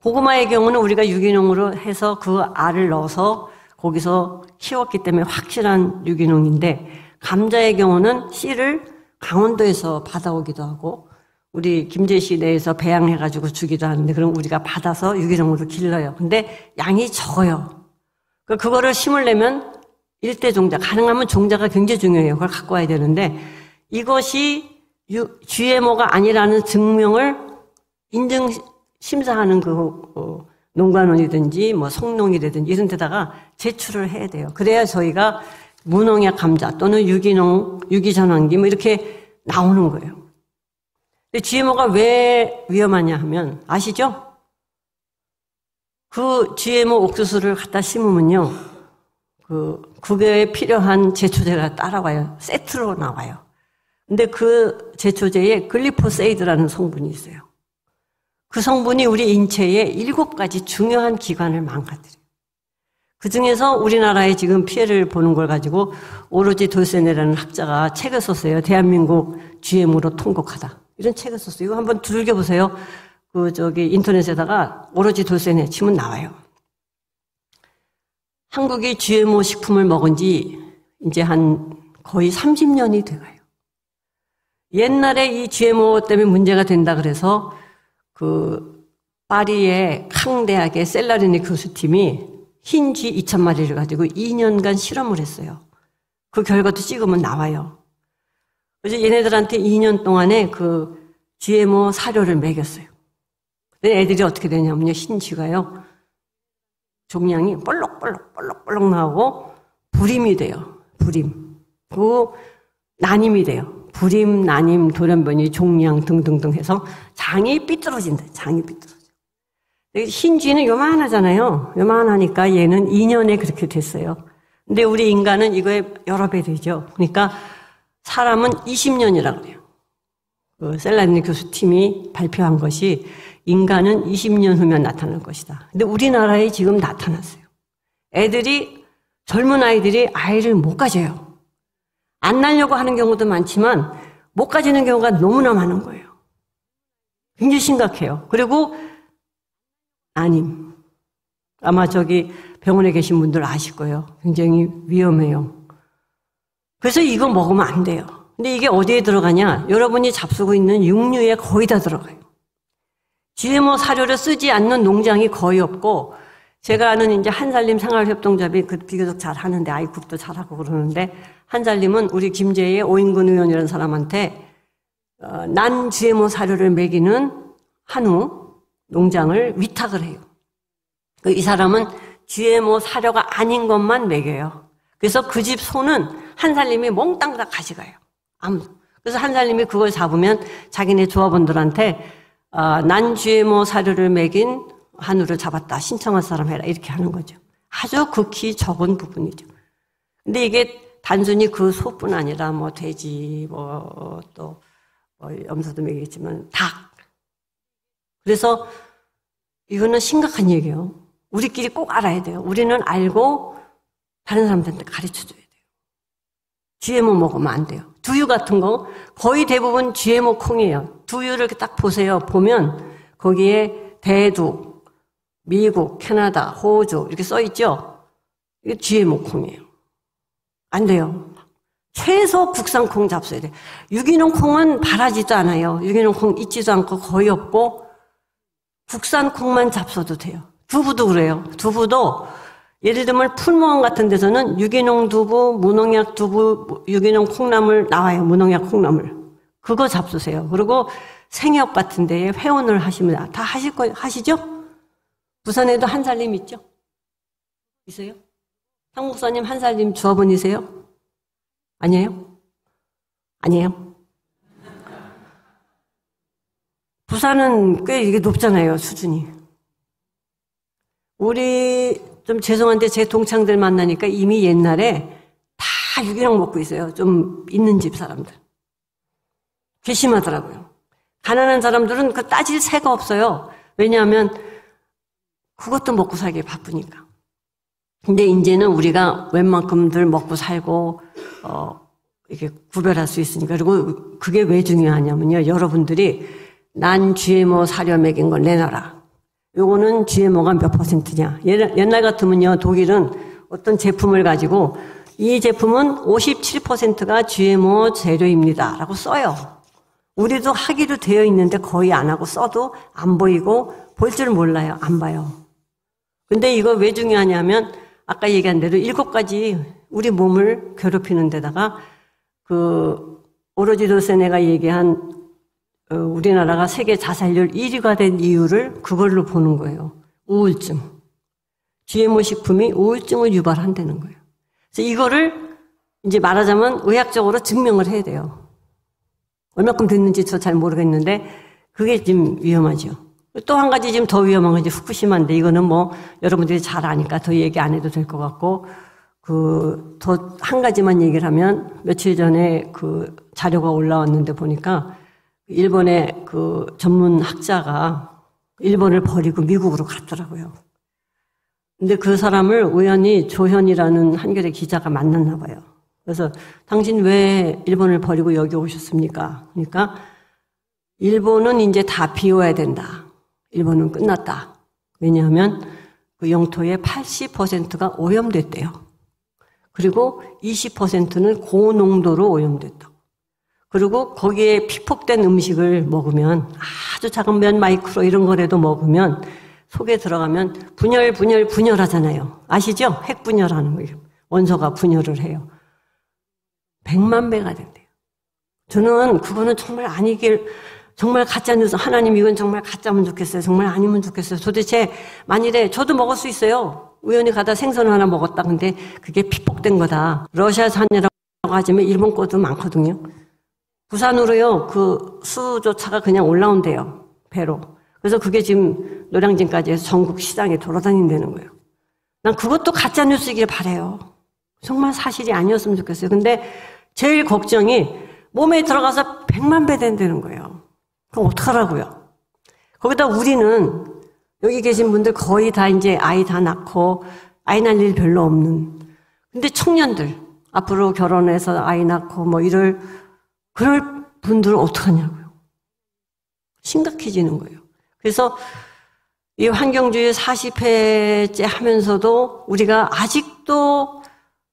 고구마의 경우는 우리가 유기농으로 해서 그 알을 넣어서 거기서 키웠기 때문에 확실한 유기농인데 감자의 경우는 씨를 강원도에서 받아오기도 하고 우리 김제시 내에서 배양해가지고 주기도 하는데 그럼 우리가 받아서 유기농으로 길러요. 근데 양이 적어요. 그거를 심으려면 일대 종자, 가능하면 종자가 굉장히 중요해요. 그걸 갖고 와야 되는데 이것이 GMO가 아니라는 증명을 인증 심사하는 농관원이든지 뭐 성농이라든지 이런 데다가 제출을 해야 돼요. 그래야 저희가 무농약 감자 또는 유기농, 유기전환기 뭐 이렇게 나오는 거예요. 근데 GMO가 왜 위험하냐 하면 아시죠? 그 GMO 옥수수를 갖다 심으면요. 그게 필요한 제초제가 따라와요. 세트로 나와요. 근데 그 제초제에 글리포세이드라는 성분이 있어요. 그 성분이 우리 인체의 7가지 중요한 기관을 망가뜨려요. 그 중에서 우리나라에 지금 피해를 보는 걸 가지고 오로지 돌세네라는 학자가 책을 썼어요. 대한민국 GM으로 통곡하다. 이런 책을 썼어요. 이거 한번 두들겨 보세요. 인터넷에다가 오로지 돌세네 치면 나와요. 한국이 GMO 식품을 먹은 지 이제 한 거의 30년이 돼가요. 옛날에 이 GMO 때문에 문제가 된다 그래서 파리의 캉대학의 셀라리니 교수팀이 흰쥐 2,000마리를 가지고 2년간 실험을 했어요. 그 결과도 찍으면 나와요. 그래서 얘네들한테 2년 동안에 그 GMO 사료를 먹였어요. 근데 애들이 어떻게 되냐면요. 흰쥐가요. 종양이 볼록볼록 나오고 불임이 돼요. 불임. 그 난임이 돼요. 불임, 난임, 돌연변이, 종양 등등등 해서 장이 삐뚤어진다. 장이 삐뚤어져. 흰쥐는 요만하잖아요. 요만하니까 얘는 2년에 그렇게 됐어요. 근데 우리 인간은 이거에 여러 배 되죠. 그러니까 사람은 20년이라고 그래요. 그 셀라니 교수팀이 발표한 것이 인간은 20년 후면 나타날 것이다. 근데 우리나라에 지금 나타났어요. 젊은 아이들이 아이를 못 가져요. 안 낳으려고 하는 경우도 많지만 못 가지는 경우가 너무나 많은 거예요. 굉장히 심각해요. 그리고 난임. 아마 병원에 계신 분들 아실 거예요. 굉장히 위험해요. 그래서 이거 먹으면 안 돼요. 근데 이게 어디에 들어가냐? 여러분이 잡수고 있는 육류에 거의 다 들어가요. GMO 사료를 쓰지 않는 농장이 거의 없고, 제가 아는 이제 한살림 생활협동조합이 비교적 잘 하는데, 아이국도 잘하고 그러는데, 한살림은 우리 김제의 오인근 의원이라는 사람한테, 난 GMO 사료를 먹이는 한우 농장을 위탁을 해요. 이 사람은 GMO 사료가 아닌 것만 먹여요. 그래서 그 집 소는 한살림이 몽땅 다 가져가요. 그래서 한살림이 그걸 잡으면 자기네 조합원들한테 난 GMO 사료를 먹인 한우를 잡았다. 신청할 사람 해라. 이렇게 하는 거죠. 아주 극히 적은 부분이죠. 근데 이게 단순히 그 소뿐 아니라 돼지, 염소도 먹이겠지만 닭. 그래서 이거는 심각한 얘기예요. 우리끼리 꼭 알아야 돼요. 우리는 알고 다른 사람들한테 가르쳐줘야 돼요. GMO 먹으면 안 돼요. 두유 같은 거 거의 대부분 GMO 콩이에요. 두유를 이렇게 딱 보면 거기에 대두, 미국, 캐나다, 호주 이렇게 써 있죠. 이게 GMO 콩이에요. 안 돼요. 최소 국산 콩 잡숴야 돼요. 유기농 콩은 바라지도 않아요. 유기농 콩 있지도 않고 거의 없고 국산 콩만 잡숴도 돼요. 두부도 그래요. 두부도 예를 들면 풀무원 같은 데서는 유기농 두부, 무농약 두부, 유기농 콩나물 나와요. 무농약 콩나물. 그거 잡수세요. 그리고 생협 같은 데에 회원을 하시면 다 하시죠? 부산에도 한살림 있죠? 있어요? 상 목사님 한살림 조합원이세요? 아니에요? 아니에요? 부산은 꽤 이게 높잖아요, 수준이. 우리 좀 죄송한데 제 동창들 만나니까 이미 옛날에 다 유기농 먹고 있어요. 좀 있는 집 사람들. 괘씸하더라고요. 가난한 사람들은 그 따질 새가 없어요. 왜냐하면 그것도 먹고 살기 바쁘니까. 근데 이제는 우리가 웬만큼들 먹고 살고 이렇게 구별할 수 있으니까. 그리고 그게 왜 중요하냐면요. 여러분들이 난 GMO 사료 먹인 걸 내놔라. 요거는 GMO가 몇 %냐. 옛날 같으면요. 독일은 어떤 제품을 가지고 이 제품은 57%가 GMO 재료입니다. 라고 써요. 우리도 하기로 되어 있는데 거의 안 하고 써도 안 보이고 볼 줄 몰라요. 안 봐요. 근데 이거 왜 중요하냐면 아까 얘기한 대로 7가지 우리 몸을 괴롭히는 데다가 그 오로지 로세네가 얘기한 우리나라가 세계 자살률 1위가 된 이유를 그걸로 보는 거예요. 우울증. GMO 식품이 우울증을 유발한다는 거예요. 그래서 이거를 이제 말하자면 의학적으로 증명을 해야 돼요. 얼마큼 됐는지 저 잘 모르겠는데 그게 좀 위험하죠. 또 한 가지 지금 더 위험한 건 이제 후쿠시마인데 이거는 뭐 여러분들이 잘 아니까 더 얘기 안 해도 될 것 같고 더 한 가지만 얘기를 하면 며칠 전에 그 자료가 올라왔는데 보니까 일본의 그 전문 학자가 일본을 버리고 미국으로 갔더라고요. 근데 그 사람을 우연히 조현이라는 한겨레 기자가 만났나 봐요. 그래서 당신 왜 일본을 버리고 여기 오셨습니까? 그러니까 일본은 이제 다 비워야 된다. 일본은 끝났다. 왜냐하면 그 영토의 80%가 오염됐대요. 그리고 20%는 고농도로 오염됐다고. 그리고 거기에 피폭된 음식을 먹으면 아주 작은 몇 마이크로 이런 거라도 먹으면 속에 들어가면 분열하잖아요. 아시죠? 핵분열하는 거예요. 원소가 분열을 해요. 100만 배가 된대요. 저는 그거는 정말 아니길, 정말 가짜뉴스, 하나님 이건 정말 가짜면 좋겠어요. 정말 아니면 좋겠어요. 도대체 만일에 저도 먹을 수 있어요. 우연히 가다 생선 하나 먹었다. 근데 그게 피폭된 거다. 러시아산이라고 하지만 일본 것도 많거든요. 부산으로요, 그 수조차가 그냥 올라온대요. 배로. 그래서 그게 지금 노량진까지 해서 전국 시장에 돌아다닌다는 거예요. 난 그것도 가짜뉴스이길 바라요. 정말 사실이 아니었으면 좋겠어요. 근데 제일 걱정이 몸에 들어가서 100만 배 된다는 거예요. 그럼 어떡하라고요? 거기다 우리는 여기 계신 분들 거의 다 이제 아이 다 낳고 아이 낳을 일 별로 없는. 근데 청년들 앞으로 결혼해서 아이 낳고 뭐 그럴 분들은 어떡하냐고요. 심각해지는 거예요. 그래서 이 환경주의 40회째 하면서도 우리가 아직도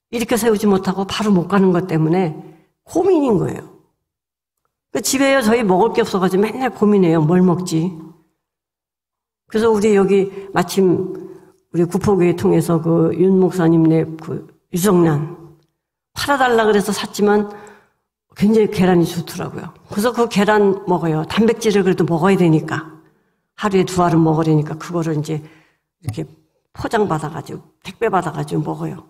이렇게 세우지 못하고 바로 못 가는 것 때문에 고민인 거예요. 집에요 저희 먹을 게 없어가지고 맨날 고민해요. 뭘 먹지? 그래서 우리 여기 마침 우리 구포교회 통해서 그 윤 목사님네 그 유정란 팔아달라 그래서 샀지만 굉장히 계란이 좋더라고요. 그래서 그 계란 먹어요. 단백질을 그래도 먹어야 되니까. 하루에 2알은 먹으려니까 그거를 이제 이렇게 포장받아가지고 택배 받아가지고 먹어요.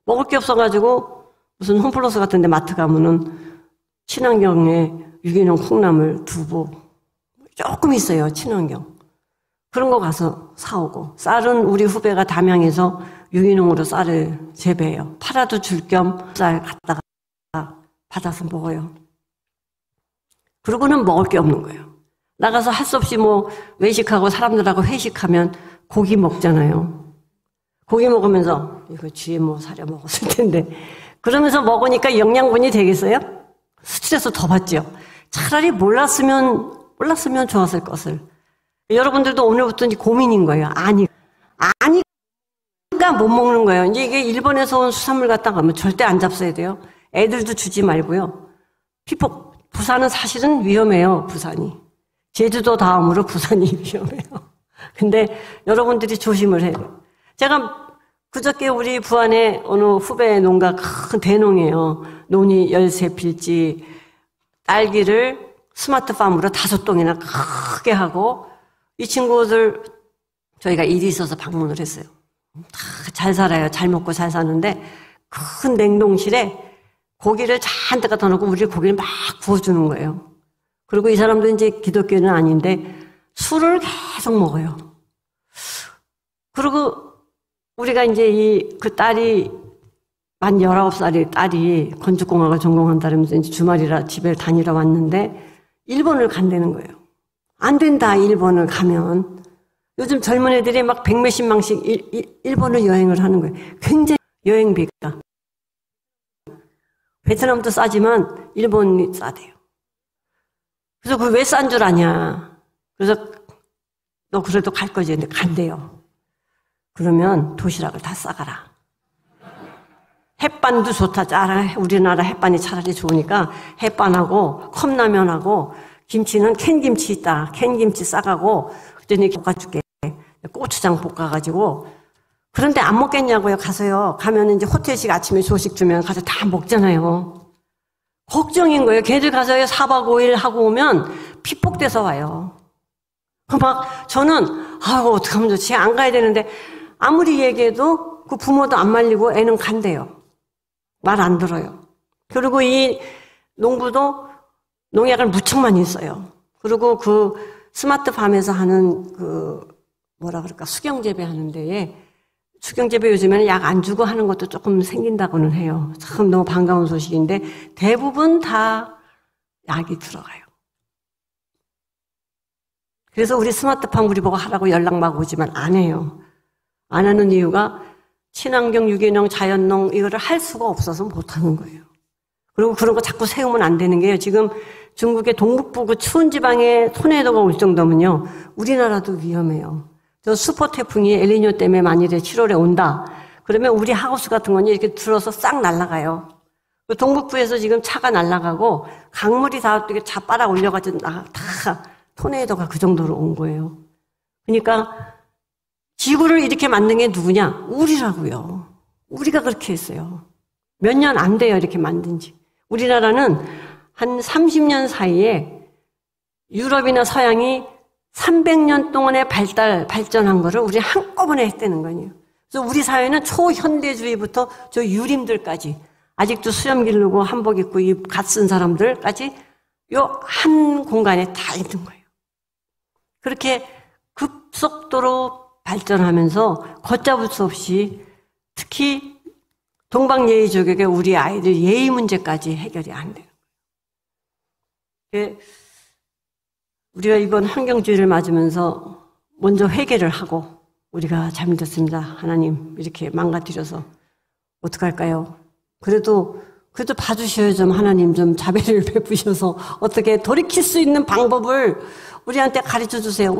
먹을 게 없어가지고 무슨 홈플러스 같은 데 마트 가면은 친환경에 유기농 콩나물, 두부 조금 있어요. 친환경. 그런 거 가서 사오고 쌀은 우리 후배가 담양에서 유기농으로 쌀을 재배해요. 팔아도 줄 겸 쌀 갖다가 받아서 먹어요. 그러고는 먹을 게 없는 거예요. 나가서 할 수 없이 뭐 외식하고 사람들하고 회식하면 고기 먹잖아요. 고기 먹으면서 이거 GMO 사려 먹었을 텐데 그러면서 먹으니까 영양분이 되겠어요? 스트레스 더 받죠. 차라리 몰랐으면 좋았을 것을. 여러분들도 오늘부터 이제 고민인 거예요. 아니까 못 먹는 거예요. 이제 이게 일본에서 온 수산물 갖다 가면 절대 안 잡숴야 돼요. 애들도 주지 말고요. 피폭. 부산은 사실은 위험해요. 부산이. 제주도 다음으로 부산이 위험해요. 근데 여러분들이 조심을 해요. 제가 그저께 우리 부안에 어느 후배 농가 큰 대농이에요. 논이 13필지 딸기를 스마트팜으로 5동이나 크게 하고 이 친구들 저희가 일이 있어서 방문을 했어요. 다 잘 살아요. 잘 먹고 잘 사는데 큰 냉동실에 고기를 잔뜩 갖다 놓고 우리 고기를 막 구워주는 거예요. 그리고 이 사람도 이제 기독교는 아닌데 술을 계속 먹어요. 그리고 우리가 이제 그 딸이 만 19살의 딸이 건축공학을 전공한다면서 이제 주말이라 집에 다니러 왔는데 일본을 간다는 거예요. 안 된다, 일본을 가면. 요즘 젊은 애들이 막 100몇십만씩 일본을 여행을 하는 거예요. 굉장히 여행비가. 베트남도 싸지만 일본이 싸대요. 그래서 그걸 왜 싼 줄 아냐. 그래서 너 그래도 갈 거지. 근데 간대요. 그러면 도시락을 다 싸가라. 햇반도 좋다. 우리나라 햇반이 차라리 좋으니까 햇반하고 컵라면하고 김치는 캔김치 있다. 캔김치 싸가고 그랬더니 볶아줄게. 고추장 볶아가지고. 그런데 안 먹겠냐고요. 가서요. 가면 이제 호텔식 아침에 조식 주면 가서 다 먹잖아요. 걱정인 거예요. 걔들 가서요 4박 5일 하고 오면 피폭돼서 와요. 막 저는 어떡하면 좋지? 안 가야 되는데 아무리 얘기해도 그 부모도 안 말리고 애는 간대요. 말 안 들어요. 그리고 이 농부도 농약을 무척 많이 써요. 그리고 그 스마트팜에서 하는 그 뭐라 그럴까 수경재배 하는 데에 수경재배 요즘에는 약 안 주고 하는 것도 조금 생긴다고는 해요. 참 너무 반가운 소식인데 대부분 다 약이 들어가요. 그래서 우리 스마트팜 우리 보고 하라고 연락 막 오지만 안 해요. 안 하는 이유가 친환경, 유기농, 자연농 이거를 할 수가 없어서 못 하는 거예요. 그리고 그런 거 자꾸 세우면 안 되는 게요. 지금 중국의 동북부 그 추운 지방에 토네이도가 올 정도면요. 우리나라도 위험해요. 저 슈퍼 태풍이 엘니뇨 때문에 만일에 7월에 온다. 그러면 우리 하우스 같은 건 이렇게 들어서 싹 날아가요. 그 동북부에서 지금 차가 날아가고 강물이 다 이렇게 자빨아 올려가지고 다 토네이도가 그 정도로 온 거예요. 그러니까 지구를 이렇게 만든 게 누구냐? 우리라고요. 우리가 그렇게 했어요. 몇 년 안 돼요, 이렇게 만든 지. 우리나라는 한 30년 사이에 유럽이나 서양이 300년 동안의 발전한 거를 우리 한꺼번에 했다는 거예요. 그래서 우리 사회는 초현대주의부터 저 유림들까지 아직도 수염 기르고 한복 입고 이 갓 쓴 사람들까지 요 한 공간에 다 있는 거예요. 그렇게 급속도로 발전하면서 걷잡을 수 없이 특히 동방예의족에게 우리 아이들 예의 문제까지 해결이 안 돼요. 우리가 이번 환경주의를 맞으면서 먼저 회개를 하고 우리가 잘못했습니다. 하나님 이렇게 망가뜨려서 어떡할까요? 그래도 봐주셔야 좀 하나님 좀 자비를 베푸셔서 어떻게 돌이킬 수 있는 방법을 우리한테 가르쳐 주세요.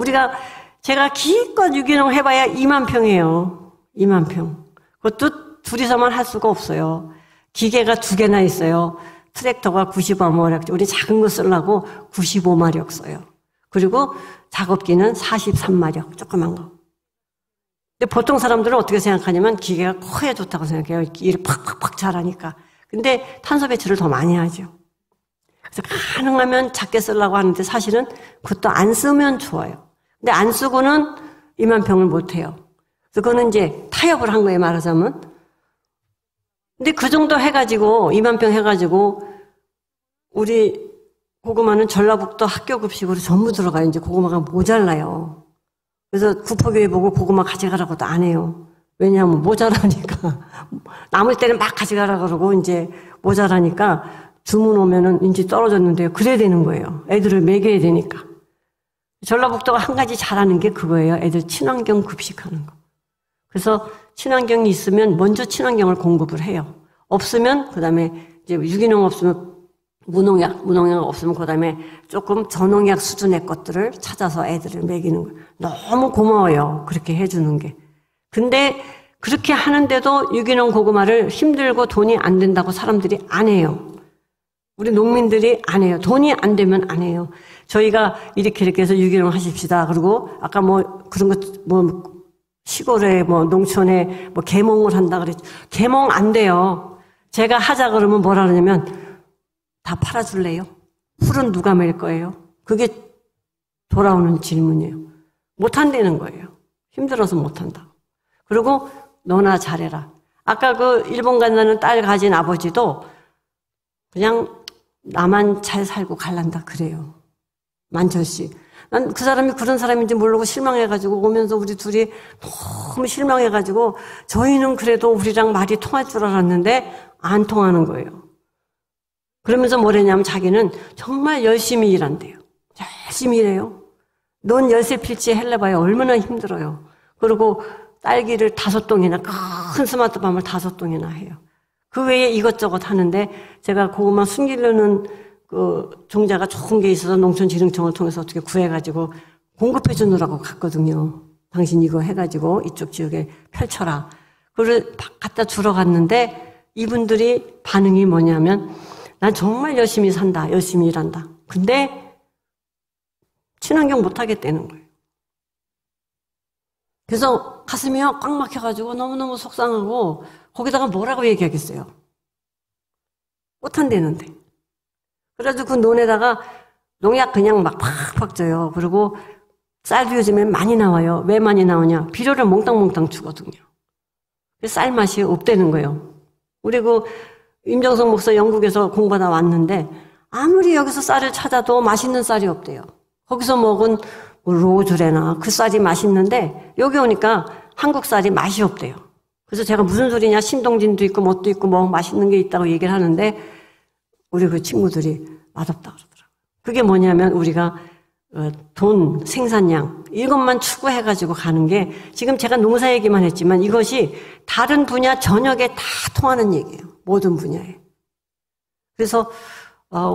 제가 기껏 유기농 해봐야 2만 평이에요. 2만 평. 그것도 둘이서만 할 수가 없어요. 기계가 2개나 있어요. 트랙터가 95마력, 우리 작은 거 쓰려고 95마력 써요. 그리고 작업기는 43마력, 조그만 거. 근데 보통 사람들은 어떻게 생각하냐면 기계가 커야 좋다고 생각해요. 일을 팍팍팍 잘하니까. 근데 탄소 배출을 더 많이 하죠. 그래서 가능하면 작게 쓰려고 하는데 사실은 그것도 안 쓰면 좋아요. 근데 안 쓰고는 2만 평을 못 해요. 그래서 그거는 이제 타협을 한 거예요, 말하자면. 근데 그 정도 해가지고, 2만 평 해가지고, 우리 고구마는 전라북도 학교 급식으로 전부 들어가요. 이제 고구마가 모자라요. 그래서 구포교회 보고 고구마 가져가라고도 안 해요. 왜냐하면 모자라니까. 남을 때는 막 가져가라 그러고, 이제 모자라니까 주문 오면은 이제 떨어졌는데요. 그래야 되는 거예요. 애들을 먹여야 되니까. 전라북도가 한 가지 잘하는 게 그거예요. 애들 친환경 급식하는 거. 그래서 친환경이 있으면 먼저 친환경을 공급을 해요. 없으면 그다음에 이제 유기농 없으면 무농약 없으면 그다음에 조금 저농약 수준의 것들을 찾아서 애들을 먹이는 거예요. 너무 고마워요. 그렇게 해주는 게. 근데 그렇게 하는데도 유기농 고구마를 힘들고 돈이 안 된다고 사람들이 안 해요. 우리 농민들이 안 해요. 돈이 안 되면 안 해요. 저희가 이렇게 해서 유기농 하십시다. 그리고 아까 그런 거 시골에 농촌에 계몽을 한다 그랬죠. 계몽 안 돼요. 제가 하자 그러면 뭐라 그러냐면 다 팔아줄래요? 풀은 누가 맬 거예요? 그게 돌아오는 질문이에요. 못 한다는 거예요. 힘들어서 못 한다. 그리고 너나 잘해라. 아까 그 일본 간다는 딸 가진 아버지도 그냥 나만 잘 살고 갈란다 그래요. 만철씨. 난 그 사람이 그런 사람인지 모르고 실망해가지고 오면서 우리 둘이 너무 실망해가지고 저희는 그래도 우리랑 말이 통할 줄 알았는데 안 통하는 거예요. 그러면서 뭐랬냐면 자기는 정말 열심히 일한대요. 열심히 일해요. 넌 열쇠 필지 해려봐야 얼마나 힘들어요. 그리고 딸기를 5동이나 큰 스마트팜을 5동이나 해요. 그 외에 이것저것 하는데 제가 고구마 숨기려는 그 종자가 좋은 게 있어서 농촌지능청을 통해서 어떻게 구해가지고 공급해 주느라고 갔거든요. 당신 이거 해가지고 이쪽 지역에 펼쳐라. 그걸 갖다 주러 갔는데 이분들이 반응이 뭐냐면 난 정말 열심히 산다. 열심히 일한다. 근데 친환경 못 하겠다는 거예요. 그래서 가슴이 꽉 막혀가지고 너무너무 속상하고 거기다가 뭐라고 얘기하겠어요. 못한다는데. 그래가지고 그 논에다가 농약 그냥 막 팍팍 쪄요. 그리고 쌀도 요즘에 많이 나와요. 왜 많이 나오냐? 비료를 몽땅몽땅 주거든요. 쌀 맛이 없다는 거예요. 우리 그 임정석 목사 영국에서 공부하다 왔는데 아무리 여기서 쌀을 찾아도 맛있는 쌀이 없대요. 거기서 먹은 뭐 로즈레나 그 쌀이 맛있는데 여기 오니까 한국 쌀이 맛이 없대요. 그래서 제가 무슨 소리냐, 신동진도 있고 뭣도 있고 뭐 맛있는 게 있다고 얘기를 하는데 우리 그 친구들이 맛없다 그러더라고요. 그게 뭐냐면 우리가 돈, 생산량 이것만 추구해가지고 가는 게 지금 제가 농사 얘기만 했지만 이것이 다른 분야 전역에 다 통하는 얘기예요. 모든 분야에. 그래서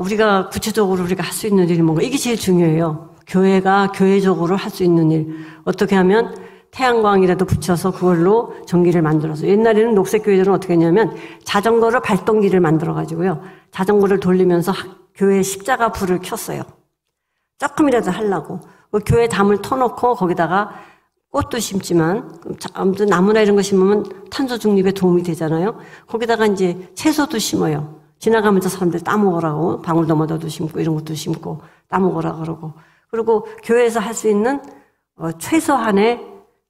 우리가 구체적으로 우리가 할 수 있는 일이 뭔가 이게 제일 중요해요. 교회가 교회적으로 할 수 있는 일. 어떻게 하면 태양광이라도 붙여서 그걸로 전기를 만들어서 옛날에는 녹색교회들은 어떻게 했냐면 자전거를 발동기를 만들어가지고요. 자전거를 돌리면서 교회 십자가 불을 켰어요. 조금이라도 하려고. 그 교회 담을 터놓고 거기다가 꽃도 심지만 아무튼 나무나 이런 거 심으면 탄소 중립에 도움이 되잖아요. 거기다가 이제 채소도 심어요. 지나가면서 사람들 따먹으라고 방울토마토도 심고 이런 것도 심고 따먹으라 그러고. 그리고 교회에서 할 수 있는 최소한의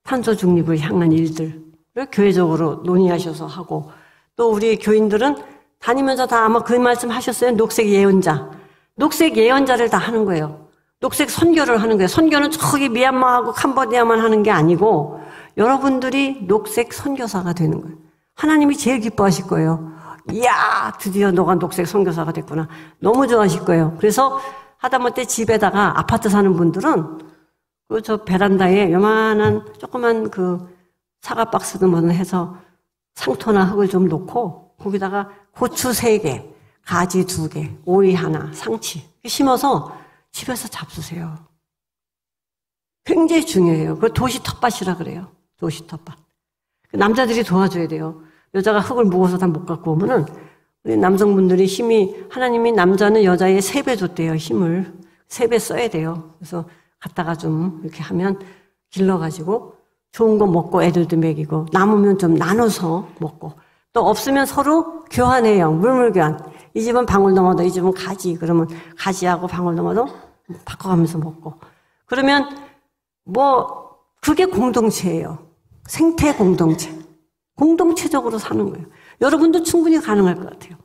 탄소 중립을 향한 일들을 교회적으로 논의하셔서 하고 또 우리 교인들은 다니면서 다 아마 그 말씀 하셨어요. 녹색 예언자. 녹색 예언자를 다 하는 거예요. 녹색 선교를 하는 거예요. 선교는 저기 미얀마하고 캄보디아만 하는 게 아니고 여러분들이 녹색 선교사가 되는 거예요. 하나님이 제일 기뻐하실 거예요. 이야, 드디어 너가 녹색 선교사가 됐구나. 너무 좋아하실 거예요. 그래서 하다못해 집에다가 아파트 사는 분들은 그 저 베란다에 요만한 조그만 그 사과 박스도 뭐 해서 상토나 흙을 좀 놓고 거기다가 고추 3개, 가지 2개, 오이 하나, 상치 심어서 집에서 잡수세요. 굉장히 중요해요. 그 도시 텃밭이라 그래요. 도시 텃밭. 남자들이 도와줘야 돼요. 여자가 흙을 무거워서 다 못 갖고 오면은 우리 남성분들이 힘이 하나님이 남자는 여자의 3배 줬대요. 힘을 3배 써야 돼요. 그래서 갖다가 좀 이렇게 하면 길러가지고 좋은 거 먹고 애들도 먹이고 남으면 좀 나눠서 먹고 또 없으면 서로 교환해요. 물물교환. 이 집은 방울토마토, 이 집은 가지. 그러면 가지하고 방울토마토 바꿔가면서 먹고. 그러면 뭐 그게 공동체예요. 생태 공동체. 공동체적으로 사는 거예요. 여러분도 충분히 가능할 것 같아요.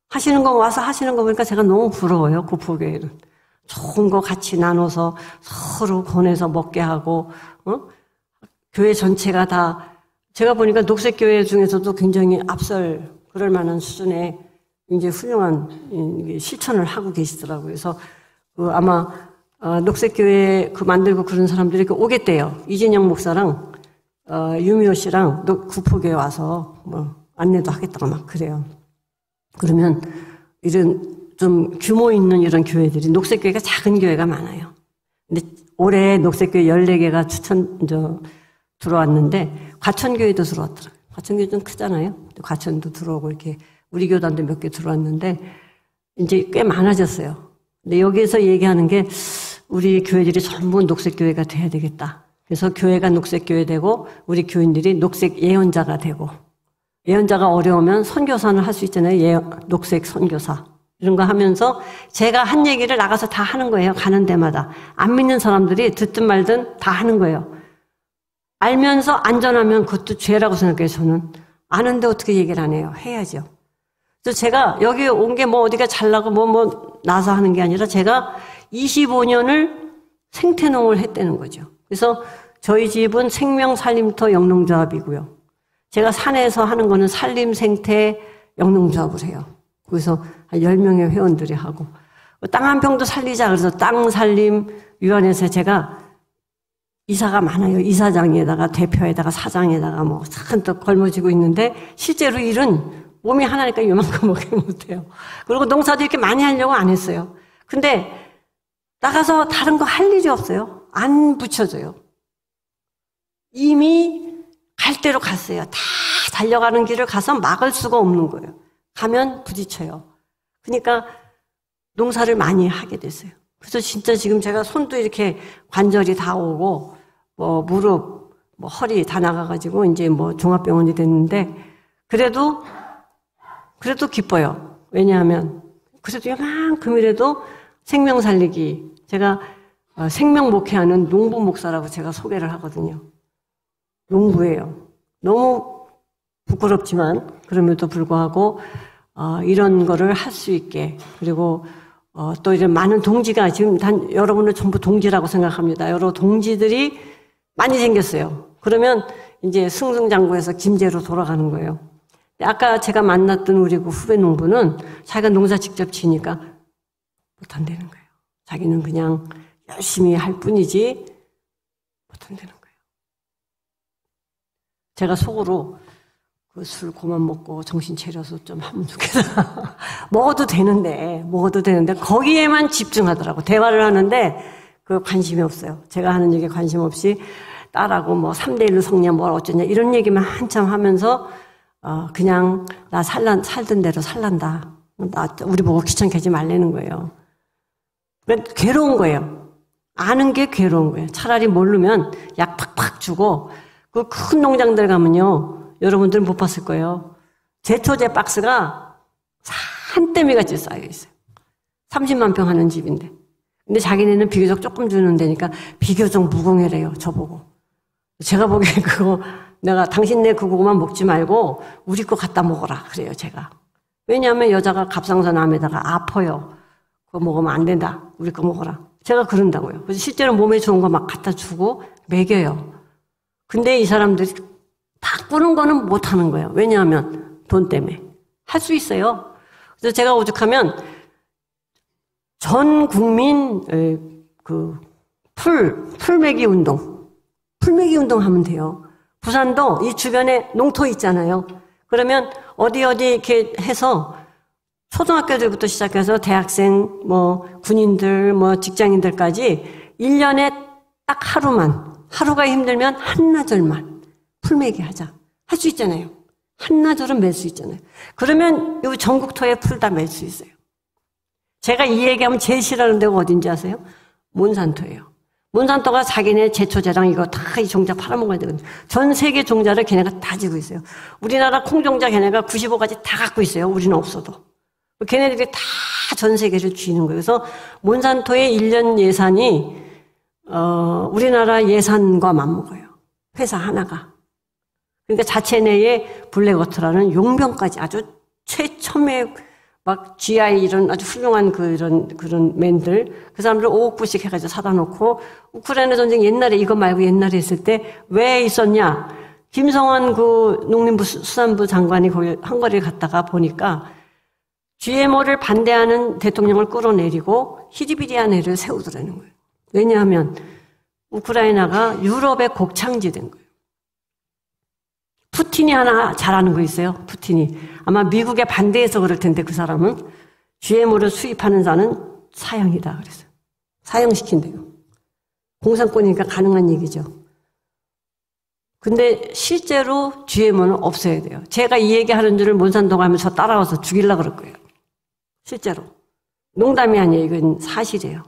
하시는 거 와서 하시는 거 보니까 제가 너무 부러워요. 구포교회는. 좋은 거 같이 나눠서 서로 권해서 먹게 하고 교회 전체가 다 제가 보니까 녹색교회 중에서도 굉장히 앞설 그럴 만한 수준의 이제 훌륭한 실천을 하고 계시더라고요. 그래서 그 아마 녹색교회 그 만들고 그런 사람들이 오겠대요. 이진영 목사랑 유미호 씨랑 구포교회 와서 뭐 안내도 하겠다고 막 그래요. 그러면 이런 좀 규모 있는 이런 교회들이 녹색교회가 작은 교회가 많아요. 근데 올해 녹색교회 14개가 들어왔는데 과천교회도 들어왔더라고요. 과천교회 좀 크잖아요. 과천도 들어오고 이렇게 우리 교단도 몇 개 들어왔는데 이제 꽤 많아졌어요. 근데 여기에서 얘기하는 게 우리 교회들이 전부 녹색교회가 돼야 되겠다. 그래서 교회가 녹색교회 되고 우리 교인들이 녹색 예언자가 되고 예언자가 어려우면 선교사는 할 수 있잖아요. 녹색 선교사. 이런 거 하면서 제가 한 얘기를 나가서 다 하는 거예요. 가는 데마다. 안 믿는 사람들이 듣든 말든 다 하는 거예요. 알면서 안전하면 그것도 죄라고 생각해요. 저는. 아는데 어떻게 얘기를 안 해요. 해야죠. 그래서 제가 여기 온 게 뭐 어디가 잘나고 나서 하는 게 아니라 제가 25년을 생태농을 했다는 거죠. 그래서 저희 집은 생명살림터 영농조합이고요. 제가 산에서 하는 거는 산림생태 영농조합을 해요. 그래서 한 10명의 회원들이 하고 땅 한 평도 살리자 그래서 땅살림위원회에서 제가 이사가 많아요. 이사장에다가 대표에다가 사장에다가 뭐 한턱 걸머지고 있는데 실제로 일은 몸이 하나니까 요만큼밖에 못해요. 그리고 농사도 이렇게 많이 하려고 안 했어요. 근데 나가서 다른 거 할 일이 없어요. 안 붙여줘요. 이미 갈 대로 갔어요. 다 달려가는 길을 가서 막을 수가 없는 거예요. 가면 부딪혀요. 그러니까 농사를 많이 하게 됐어요. 그래서 진짜 지금 제가 손도 이렇게 관절이 다 오고 뭐 무릎, 뭐 허리 다 나가가지고 이제 뭐 종합병원이 됐는데 그래도 기뻐요. 왜냐하면 그래도 이만큼이라도 생명 살리기. 제가 생명 목회하는 농부 목사라고 제가 소개를 하거든요. 농부예요. 너무 부끄럽지만 그럼에도 불구하고 이런 거를 할 수 있게 그리고 또 이런 많은 동지가 지금 여러분을 전부 동지라고 생각합니다. 여러 동지들이 많이 생겼어요. 그러면 이제 승승장구해서 김제로 돌아가는 거예요. 아까 제가 만났던 우리 그 후배 농부는 자기가 농사 직접 지니까 못한다는 거예요. 자기는 그냥 열심히 할 뿐이지 못한다는 거예요. 제가 속으로 그 술 그만 먹고 정신 차려서 좀 하면 좋겠다. 먹어도 되는데 거기에만 집중하더라고. 대화를 하는데 그 관심이 없어요. 제가 하는 얘기에 관심 없이 딸하고 뭐 3대1로 성냐 뭐 어쩌냐 이런 얘기만 한참 하면서 그냥 나 살던 대로 살란다. 우리 보고 귀찮게 하지 말라는 거예요. 괴로운 거예요. 아는 게 괴로운 거예요. 차라리 모르면 약 팍팍 주고 그 큰 농장들 가면요. 여러분들은 못 봤을 거예요. 제초제 박스가 산더미같이 쌓여 있어요. 30만 평 하는 집인데. 근데 자기네는 비교적 조금 주는 데니까 비교적 무공해래요. 저보고. 제가 보기엔 내가 당신네 그거만 먹지 말고 우리 거 갖다 먹어라. 그래요, 제가. 왜냐하면 여자가 갑상선암에다가 아파요. 그거 먹으면 안 된다. 우리 거 먹어라. 제가 그런다고요. 그래서 실제로 몸에 좋은 거 막 갖다 주고 먹여요. 근데 이 사람들이 바꾸는 거는 못 하는 거예요. 왜냐하면 돈 때문에. 할 수 있어요. 그래서 제가 오죽하면 전 국민 풀메기 운동 하면 돼요. 부산도 이 주변에 농토 있잖아요. 그러면 어디 이렇게 해서 초등학교들부터 시작해서 대학생, 뭐 군인들, 뭐 직장인들까지 1년에 딱 하루가 힘들면 한나절만 풀메기 하자. 할 수 있잖아요. 한나절은 맬 수 있잖아요. 그러면 이 전국토에 풀 다 맬 수 있어요. 제가 이 얘기하면 제일 싫어하는 데가 어딘지 아세요? 몬산토예요. 몬산토가 자기네 제초제랑 이거 다 이 종자 팔아먹어야 되거든요. 전 세계 종자를 걔네가 다 지고 있어요. 우리나라 콩종자 걔네가 95가지 다 갖고 있어요. 우리는 없어도. 걔네들이 다 전 세계를 쥐는 거예요. 그래서 몬산토의 1년 예산이 우리나라 예산과 맞먹어요. 회사 하나가. 그러니까 자체 내에 블랙워터라는 용병까지 아주 최첨의 막 GI 이런 아주 훌륭한 그런 맨들 그 사람들 5억 불씩 해가지고 사다 놓고 우크라이나 전쟁 옛날에 이거 말고 옛날에 있을 때 왜 있었냐? 김성환 그 농림부 수산부 장관이 거기 헝가리를 갔다가 보니까 GMO를 반대하는 대통령을 끌어내리고 히리비리안 해를 세우더라는 거예요. 왜냐하면 우크라이나가 유럽의 곡창지된 거예요. 푸틴이 하나 잘하는 거 있어요. 푸틴이. 아마 미국에 반대해서 그럴 텐데 그 사람은 GMO를 수입하는 자는 사형이다 그랬어요. 사형시킨대요. 공산권이니까 가능한 얘기죠. 근데 실제로 GMO는 없어야 돼요. 제가 이 얘기하는 줄을 몬산토 가면서 따라와서 죽이려고 그럴 거예요. 실제로. 농담이 아니에요. 이건 사실이에요.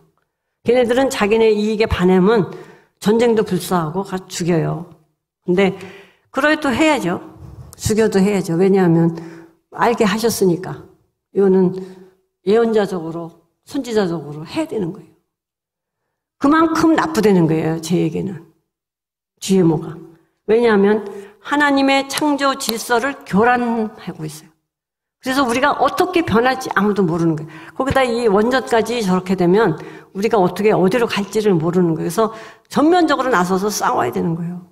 걔네들은 자기네 이익에 반하면 전쟁도 불사하고 가서 죽여요. 근데 그래도 해야죠. 죽여도 해야죠. 왜냐하면 알게 하셨으니까. 이거는 예언자적으로 선지자적으로 해야 되는 거예요. 그만큼 나쁘다는 거예요. 제 얘기는. GMO가. 왜냐하면 하나님의 창조 질서를 교란하고 있어요. 그래서 우리가 어떻게 변할지 아무도 모르는 거예요. 거기다 이 원전까지 저렇게 되면 우리가 어떻게 어디로 갈지를 모르는 거예요. 그래서 전면적으로 나서서 싸워야 되는 거예요.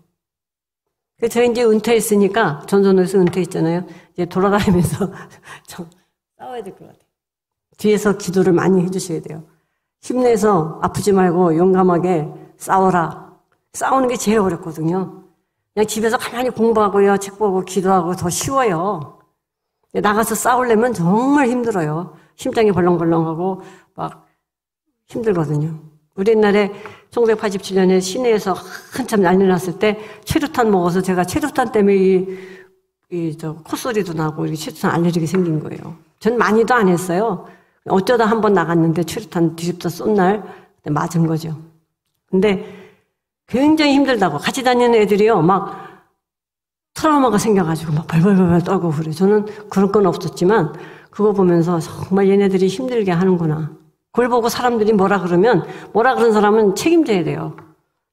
그래서 제가 이제 은퇴했으니까 전선에서 은퇴했잖아요. 이제 돌아다니면서 좀 싸워야 될 것 같아요. 뒤에서 기도를 많이 해주셔야 돼요. 힘내서 아프지 말고 용감하게 싸워라. 싸우는 게 제일 어렵거든요. 그냥 집에서 가만히 공부하고요, 책 보고 기도하고 더 쉬워요. 나가서 싸우려면 정말 힘들어요. 심장이 벌렁벌렁하고 막 힘들거든요. 우리 옛날에 1987년에 시내에서 한참 난리 났을 때 체류탄 먹어서 제가 체류탄 때문에 콧소리도 나고 이렇게 최루탄 알레르기 생긴 거예요. 전 많이도 안 했어요. 어쩌다 한번 나갔는데 최루탄 뒤집다 쏜 날 맞은 거죠. 근데 굉장히 힘들다고 같이 다니는 애들이요 막 트라우마가 생겨가지고 막 발발발발 떨고 그래요. 저는 그런 건 없었지만 그거 보면서 정말 얘네들이 힘들게 하는구나. 그걸 보고 사람들이 뭐라 그러면 뭐라 그런 사람은 책임져야 돼요.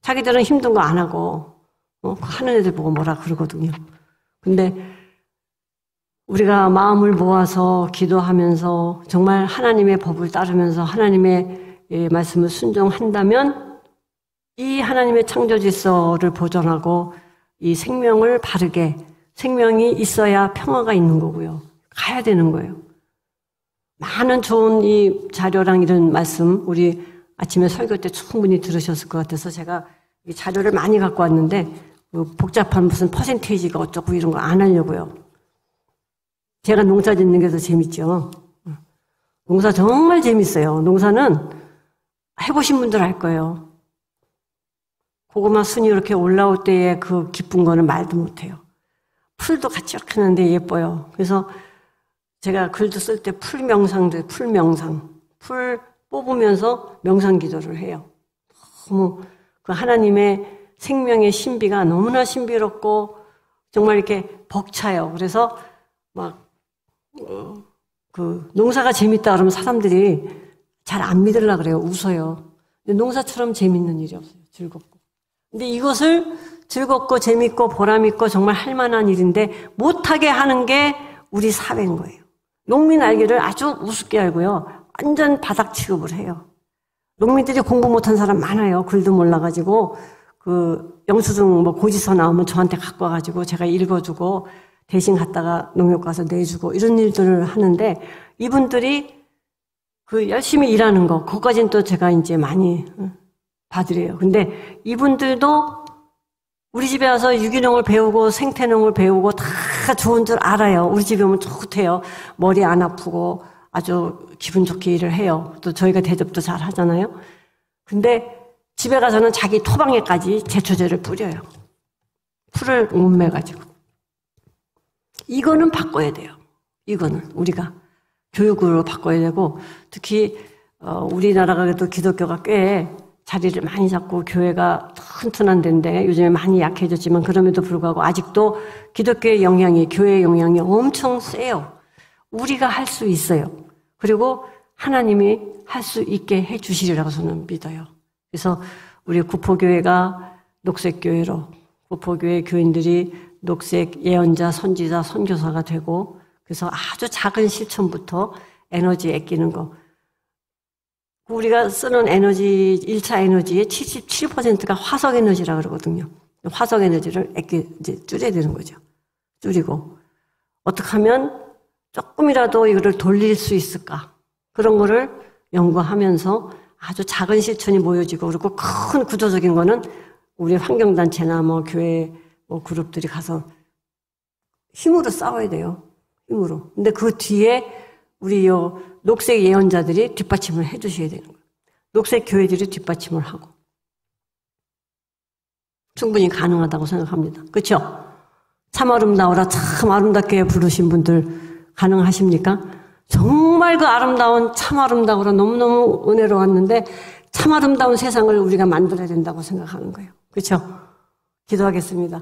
자기들은 힘든 거 안 하고 하는 애들 보고 뭐라 그러거든요. 근데 우리가 마음을 모아서 기도하면서 정말 하나님의 법을 따르면서 하나님의 말씀을 순종한다면 이 하나님의 창조 질서를 보존하고 이 생명을 바르게 생명이 있어야 평화가 있는 거고요. 가야 되는 거예요. 많은 좋은 이 자료랑 이런 말씀 우리 아침에 설교 때 충분히 들으셨을 것 같아서 제가 이 자료를 많이 갖고 왔는데 복잡한 무슨 퍼센테이지가 어쩌고 이런 거 안 하려고요. 제가 농사 짓는 게 더 재밌죠. 농사 정말 재밌어요. 농사는 해보신 분들 알 거예요. 고구마 순이 이렇게 올라올 때의 그 기쁜 거는 말도 못해요. 풀도 같이 이렇게 하는데 예뻐요. 그래서 제가 글도 쓸 때 풀 명상도 풀 명상. 풀 뽑으면서 명상 기도를 해요. 너무 그 하나님의 생명의 신비가 너무나 신비롭고 정말 이렇게 벅차요. 그래서 막 그 농사가 재밌다 그러면 사람들이 잘 안 믿으려고 그래요. 웃어요. 근데 농사처럼 재밌는 일이 없어요. 즐겁고. 근데 이것을 즐겁고 재밌고 보람있고 정말 할 만한 일인데 못하게 하는 게 우리 사회인 거예요. 농민 알기를 아주 우습게 알고요. 완전 바닥 취급을 해요. 농민들이 공부 못한 사람 많아요. 글도 몰라가지고 그 영수증 뭐 고지서 나오면 저한테 갖고 와가지고 제가 읽어주고 대신 갔다가 농협 가서 내주고 이런 일들을 하는데 이분들이 그 열심히 일하는 거 그거까지는 또 제가 이제 많이 봐드려요. 근데 이분들도 우리 집에 와서 유기농을 배우고 생태농을 배우고 다 좋은 줄 알아요. 우리 집에 오면 좋대요. 머리 안 아프고 아주 기분 좋게 일을 해요. 또 저희가 대접도 잘 하잖아요. 근데 집에 가서는 자기 토방에까지 제초제를 뿌려요. 풀을 못 매가지고. 이거는 바꿔야 돼요. 이거는 우리가 교육으로 바꿔야 되고 특히 우리나라가 그래도 기독교가 꽤 자리를 많이 잡고 교회가 튼튼한 데인데 요즘에 많이 약해졌지만 그럼에도 불구하고 아직도 기독교의 영향이 교회의 영향이 엄청 세요. 우리가 할 수 있어요. 그리고 하나님이 할 수 있게 해 주시리라고 저는 믿어요. 그래서 우리 구포교회가 녹색교회로 구포교회 교인들이 녹색 예언자, 선지자, 선교사가 되고 그래서 아주 작은 실천부터 에너지 아끼는 거 우리가 쓰는 에너지, 1차 에너지의 77%가 화석 에너지라고 그러거든요. 화석 에너지를 이제 줄여야 되는 거죠. 줄이고. 어떻게 하면 조금이라도 이거를 돌릴 수 있을까? 그런 거를 연구하면서 아주 작은 실천이 모여지고, 그리고 큰 구조적인 거는 우리 환경단체나 뭐 교회 뭐 그룹들이 가서 힘으로 싸워야 돼요. 힘으로. 근데 그 뒤에 우리 요 녹색 예언자들이 뒷받침을 해 주셔야 되는 거예요. 녹색 교회들이 뒷받침을 하고. 충분히 가능하다고 생각합니다. 그렇죠? 참 아름다워라 참 아름답게 부르신 분들 가능하십니까? 정말 그 아름다운 참 아름다워라 너무너무 은혜로웠는데 참 아름다운 세상을 우리가 만들어야 된다고 생각하는 거예요. 그렇죠? 기도하겠습니다.